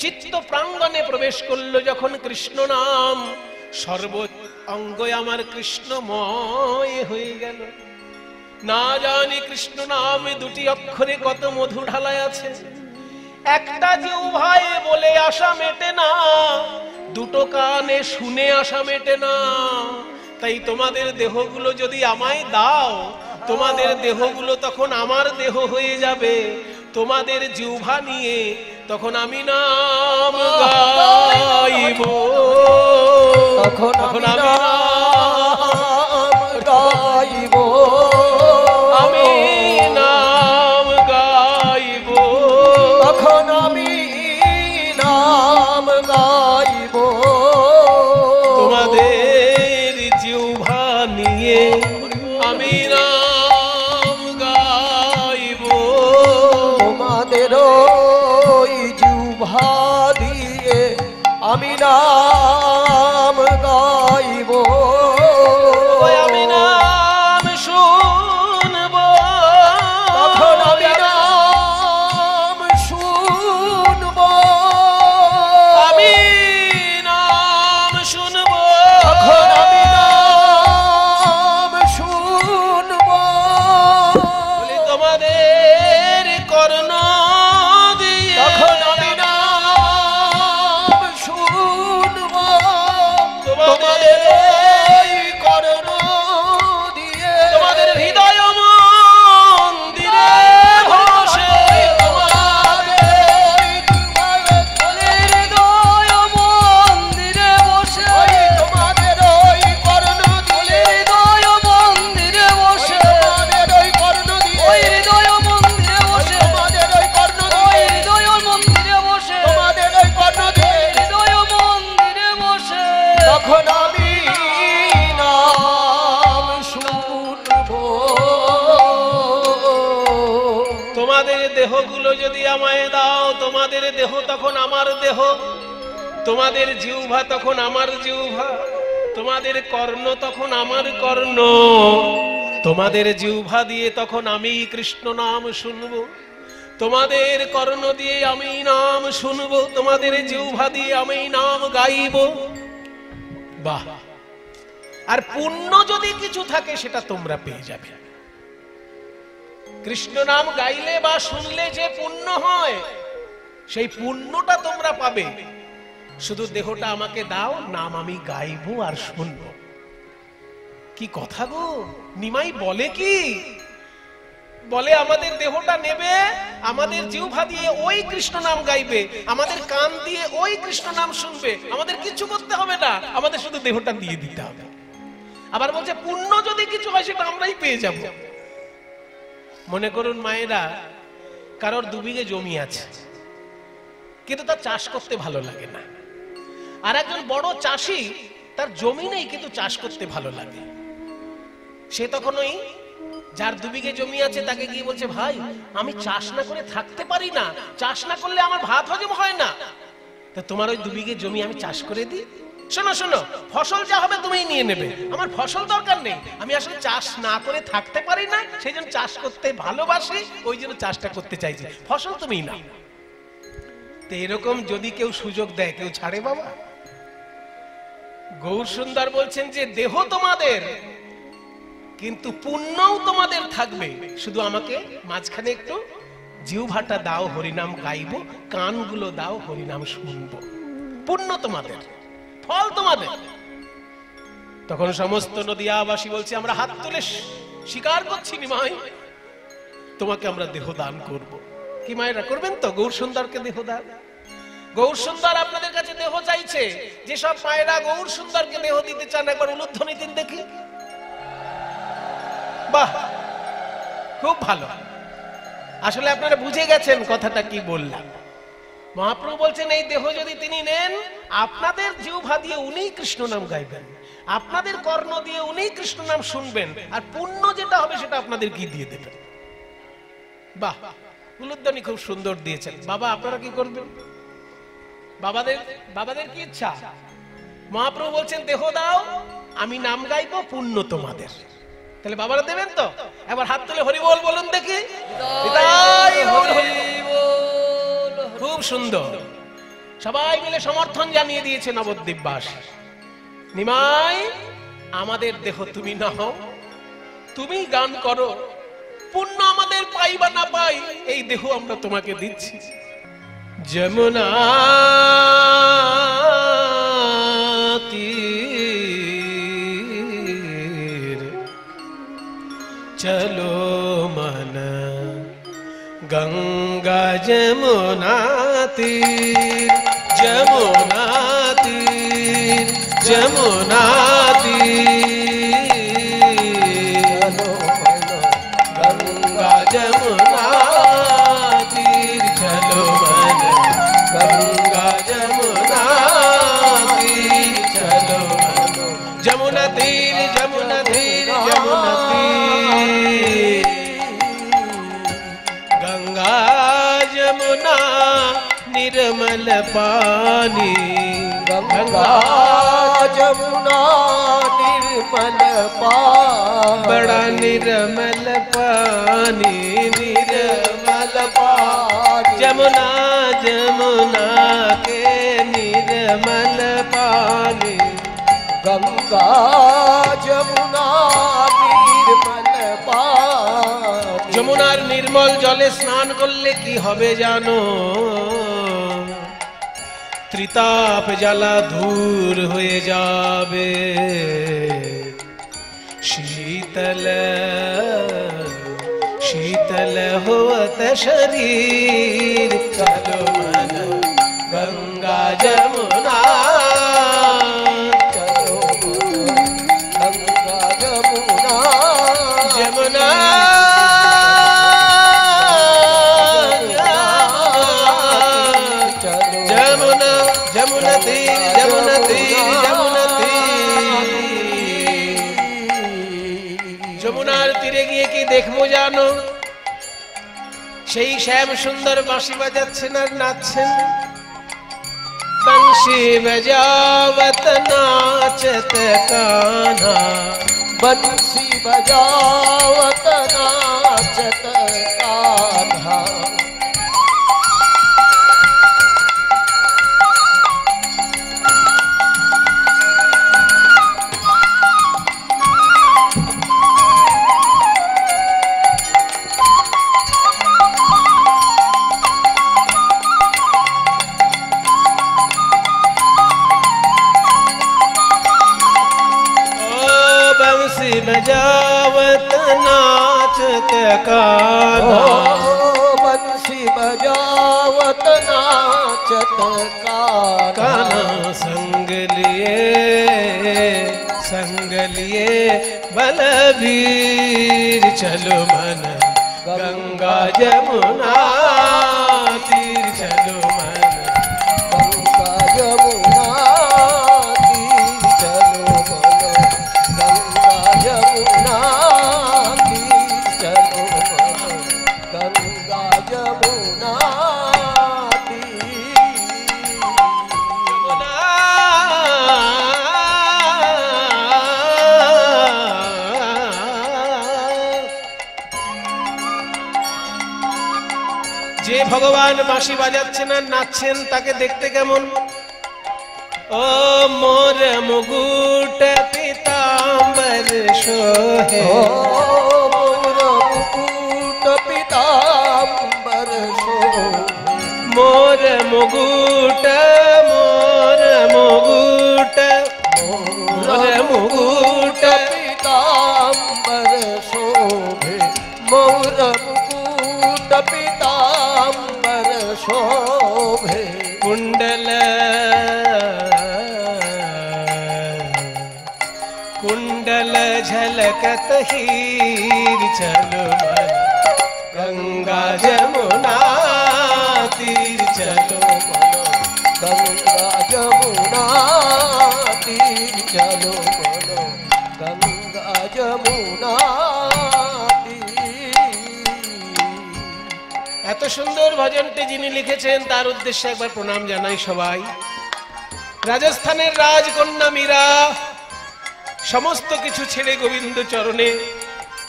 Speaker 1: চিত্ত প্রাঙ্গনে প্রবেশ করলো যখন কৃষ্ণ নাম, সর্ব অঙ্গ আমার কৃষ্ণময় হয়ে গেল। না জানি কৃষ্ণ নামে দুটি অক্ষরে কত মধু ঢালায় আছে। একটা জিহ্বায় বলে আশা মেটে না, দুটো কানে শুনে আশা মেটে না। তাই তোমাদের দেহগুলো যদি আমায় দাও, তোমাদের দেহগুলো তখন আমার দেহ হয়ে যাবে। তোমাদের জিহ্বা নিয়ে তখন আমি নাম গাইব,
Speaker 2: তখন আমি নাম গাইব,
Speaker 1: আমি নাম গাইব,
Speaker 2: তখন আমি নাম গাইব।
Speaker 1: তোমাদের জিহ্বা নিয়ে আমি নাম গাইব,
Speaker 2: তোমাদের ওই জিহ্বা দিয়ে আমি নাম গাইব।
Speaker 1: আমি নাম শুনব,
Speaker 2: তখন আমি
Speaker 1: দেহগুলো যদি আমায় দাও, তোমাদের দেহ তখন আমার দেহ, তোমাদের জিহ্বা তখন আমার জিহ্বা, তোমাদের কর্ণ তখন আমার কর্ণ, তোমাদের জিহ্বা দিয়ে তখন আমি কৃষ্ণ নাম শুনবো, তোমাদের কর্ণ দিয়ে আমি নাম শুনবো, তোমাদের জিহ্বা দিয়ে আমি নাম গাইব। বাহ! আর পুণ্য যদি কিছু থাকে সেটা তোমরা পেয়ে যাবে। কৃষ্ণ নাম গাইলে বা শুনলে যে পুণ্য হয়, সেই পুণ্যটা তোমরা পাবে। শুধু দেহটা আমাকে দাও, নাম আমি গাইবো আর শুনবো। কি কথা গো! নিমাই বলে কি? বলে আমাদের দেহটা নেবে, আমাদের জিহ্বা দিয়ে ওই কৃষ্ণ নাম গাইবে, আমাদের কান দিয়ে ওই কৃষ্ণ নাম শুনবে, আমাদের কিছু করতে হবে না, আমাদের শুধু দেহটা দিয়ে দিতে হবে। আবার বলছে পুণ্য যদি কিছু হয় সেটা আমরাই পেয়ে যাব। মনে করুন মায়েরা, কারোর 2 বিঘে জমি আছে, কিন্তু তার চাষ করতে ভালো লাগে না। আর একজন বড় চাষি, তার জমি নেই কিন্তু চাষ করতে ভালো লাগে। সে তখন ওই যার 2 বিঘে জমি আছে তাকে গিয়ে বলছে, ভাই আমি চাষ না করে থাকতে পারি না, চাষ না করলে আমার ভাত হজম হয় না, তা তোমার ওই 2 বিঘে জমি আমি চাষ করে দিই। শোনো শোনো, ফসল যা হবে তুমিই নিয়ে নেবে, আমার ফসল দরকার নেই, আমি আসলে চাষ না করে থাকতে পারি না, সেই জন্য চাষ করতে ভালোবাসি, ওই জন্য চাষটা করতে চাইছি, ফসল তুমিই নাও। তো এরকম যদি কেউ সুযোগ দেয়, কেউ ছাড়ে বাবা? গৌরসুন্দর বলছেন যে দেহ তোমাদের, কিন্তু পুণ্যও তোমাদের থাকবে, শুধু আমাকে মাঝখানে একটু জিহ্বাটা দাও, হরিনাম গাইবো, কানগুলো দাও, হরিনাম শুনবো। পুণ্য তোমাদের, ফল তোমাদের। তখন সমস্ত নদিয়াবাসী বলছে, আমরা হাত তুলে স্বীকার করছি নিমাই, তোমাকে আমরা দেহ দান করব। কি মায়েরা করবেন তো গৌরসুন্দরকে দেহ দান? গৌরসুন্দর আপনাদের কাছে দেহ চাইছে। যেসব মায়েরা গৌরসুন্দরকে দেহ দিতে চান, একবার উলুধ্বনি দিন দেখি। বাহ, খুব ভালো। আসলে আপনারা বুঝে গেছেন কথাটা কি বললাম। মহাপ্রভু বলছেন এই দেহ যদি তিনি নেন, আপনাদের জিহ্বা দিয়ে উনি কৃষ্ণ নাম গাইবেন, আপনাদের কর্ণ দিয়ে উনি কৃষ্ণ নাম শুনবেন, আর পুণ্য যেটা হবে সেটা আপনাদের কি দিয়ে দেবেন। বাহ, উলুধ্বনি খুব সুন্দর দিয়েছেন। বাবা আপনারা কি করবেন? বাবাদের কি ইচ্ছা? মহাপ্রভু বলছেন দেহ দাও, আমি নাম গাইবো, পুণ্য তোমাদের। তাহলে বাবারা দেবেন তো? এবার হাত তুলে হরি বল বলুন দেখি। খুব সুন্দর, সবাই মিলে সমর্থন জানিয়ে দিয়েছে নবদ্বীপবাসী। নিমাই, আমাদের দেহ তুমি নাও, তুমি গান করো, পুণ্য আমাদের পাই বা না পাই, এই দেহ আমরা তোমাকে দিচ্ছি। যমুনা তীর চলো মন, গঙ্গা যমুনা তীর, যমুনা তীর, যমুনা তীর, গঙ্গা যমুনা তীর, চলো মন, গঙ্গা যমুনা তীর, চলো যমুনা তীর, যমুনা তীর, যমুনা তীর, গঙ্গা যমুনা निर्मल पानी,
Speaker 2: गंगा जमुना निर्मल पानी,
Speaker 1: बड़ा निर्मल पानी, निर्मल पानी, जमुना जमुना के निर्मल पानी,
Speaker 2: गंगा जमुना निर्मल पानी।
Speaker 1: যমুনার নির্মল জলে স্নান করলে কি হবে জানো? ত্রিতাপ জ্বালা দূর হয়ে যাবে, শীতল শীতল होत शरीर, चलो मन गंगा जमुना,
Speaker 2: चलो गंगा जमुना,
Speaker 1: जमुना जमुना, जमुना तीर, जमुना तीर, जमुना तीर। যমুনার তীরে গিয়ে কি দেখবো জানো? সেই শ্যাম সুন্দর বাঁশি বাজাচ্ছেন আর নাচছেন। बंशी बजावत नाचत कान्हा,
Speaker 2: बंसी बजावत नाचत कान्हा।
Speaker 1: बजावत नाचत कान्हा,
Speaker 2: बंसी बजावत नाचत कान्हा।
Speaker 1: संग लिए बलबीर चलो मन, गंगा जमुना तीर चलो मन,
Speaker 2: गंगा जमुना तीर चलो मन, गंगा जमुना तीर चलो मन, गंगा जमुना
Speaker 1: যে ভগবান বাঁশি বাজাচ্ছেন আর নাচছেন তাকে দেখতে কেমন? ও মোর মুকুট পীতাম্বর সোহে,
Speaker 2: ও মোর মুকুট পীতাম্বর সোহে,
Speaker 1: মোর মুকুট মোর মুকুট মোর মুকুট
Speaker 2: পীতাম্বর শোভে, মোর মুকুট পীতাম্বর শোভে।
Speaker 1: कुंडल कुंडल झलकत हीर चलो मन, गंगा जमुना तीर चलो मन,
Speaker 2: गंगा जमुना तीर चलो मन, गंगा जमुना
Speaker 1: এত সুন্দর ভজনটি যিনি লিখেছেন তার উদ্দেশ্যে একবার প্রণাম জানাই সবাই। রাজস্থানের রাজকন্যা মীরা সমস্ত কিছু ছেড়ে গোবিন্দ চরণে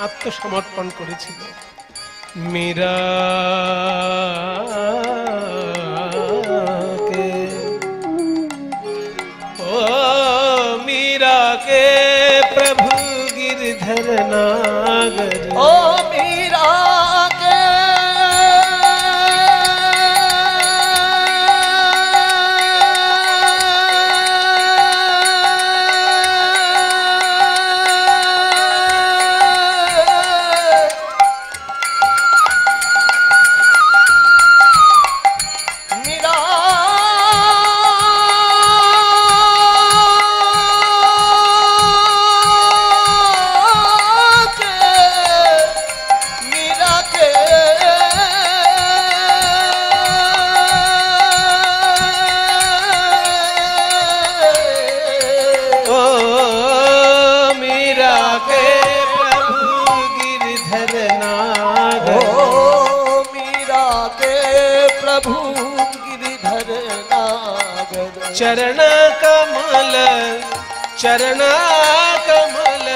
Speaker 1: আত্মসমর্পণ করেছিল। মীরা ও মীরা কে প্রভু गिरधर नागर,
Speaker 2: ओ मीरा के
Speaker 1: चरण कमल चरण कमल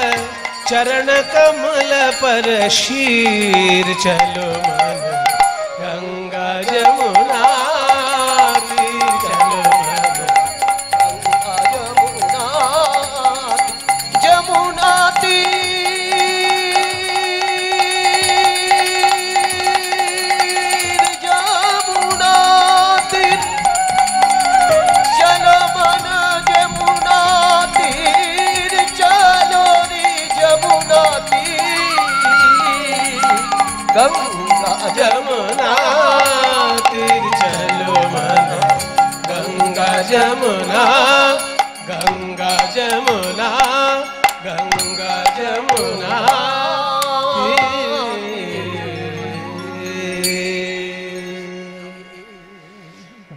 Speaker 1: चरण कमल पर शीर चलो मन, गंगा जमुना तीर चलो मन,
Speaker 2: गंगा जमुना जमुना
Speaker 1: गंगा जमुना तीर चलो मन, गंगा जमुना गंगा जमुना गंगा जमुना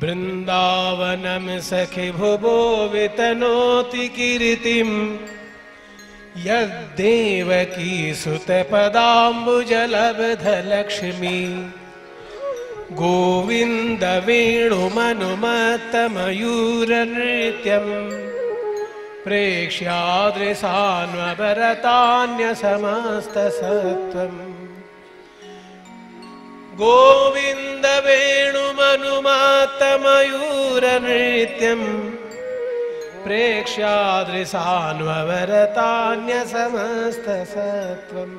Speaker 1: वृंदावनम सखि भुवो वितनोति कीर्तिम, यद्देवकी सुत पदाम्बुजलब्ध लक्ष्मी, गोविन्द वेणुमनुमत्तमयूरनृत्यम् प्रेक्ष्यादृशान्वभरतान्यसमस्तसत्त्वम् गोविन्द वेणुमनुमत्तमयूरनृत्यम् प्रेक्ष्यादृशान्वभरतान्यसमस्तसत्त्वम्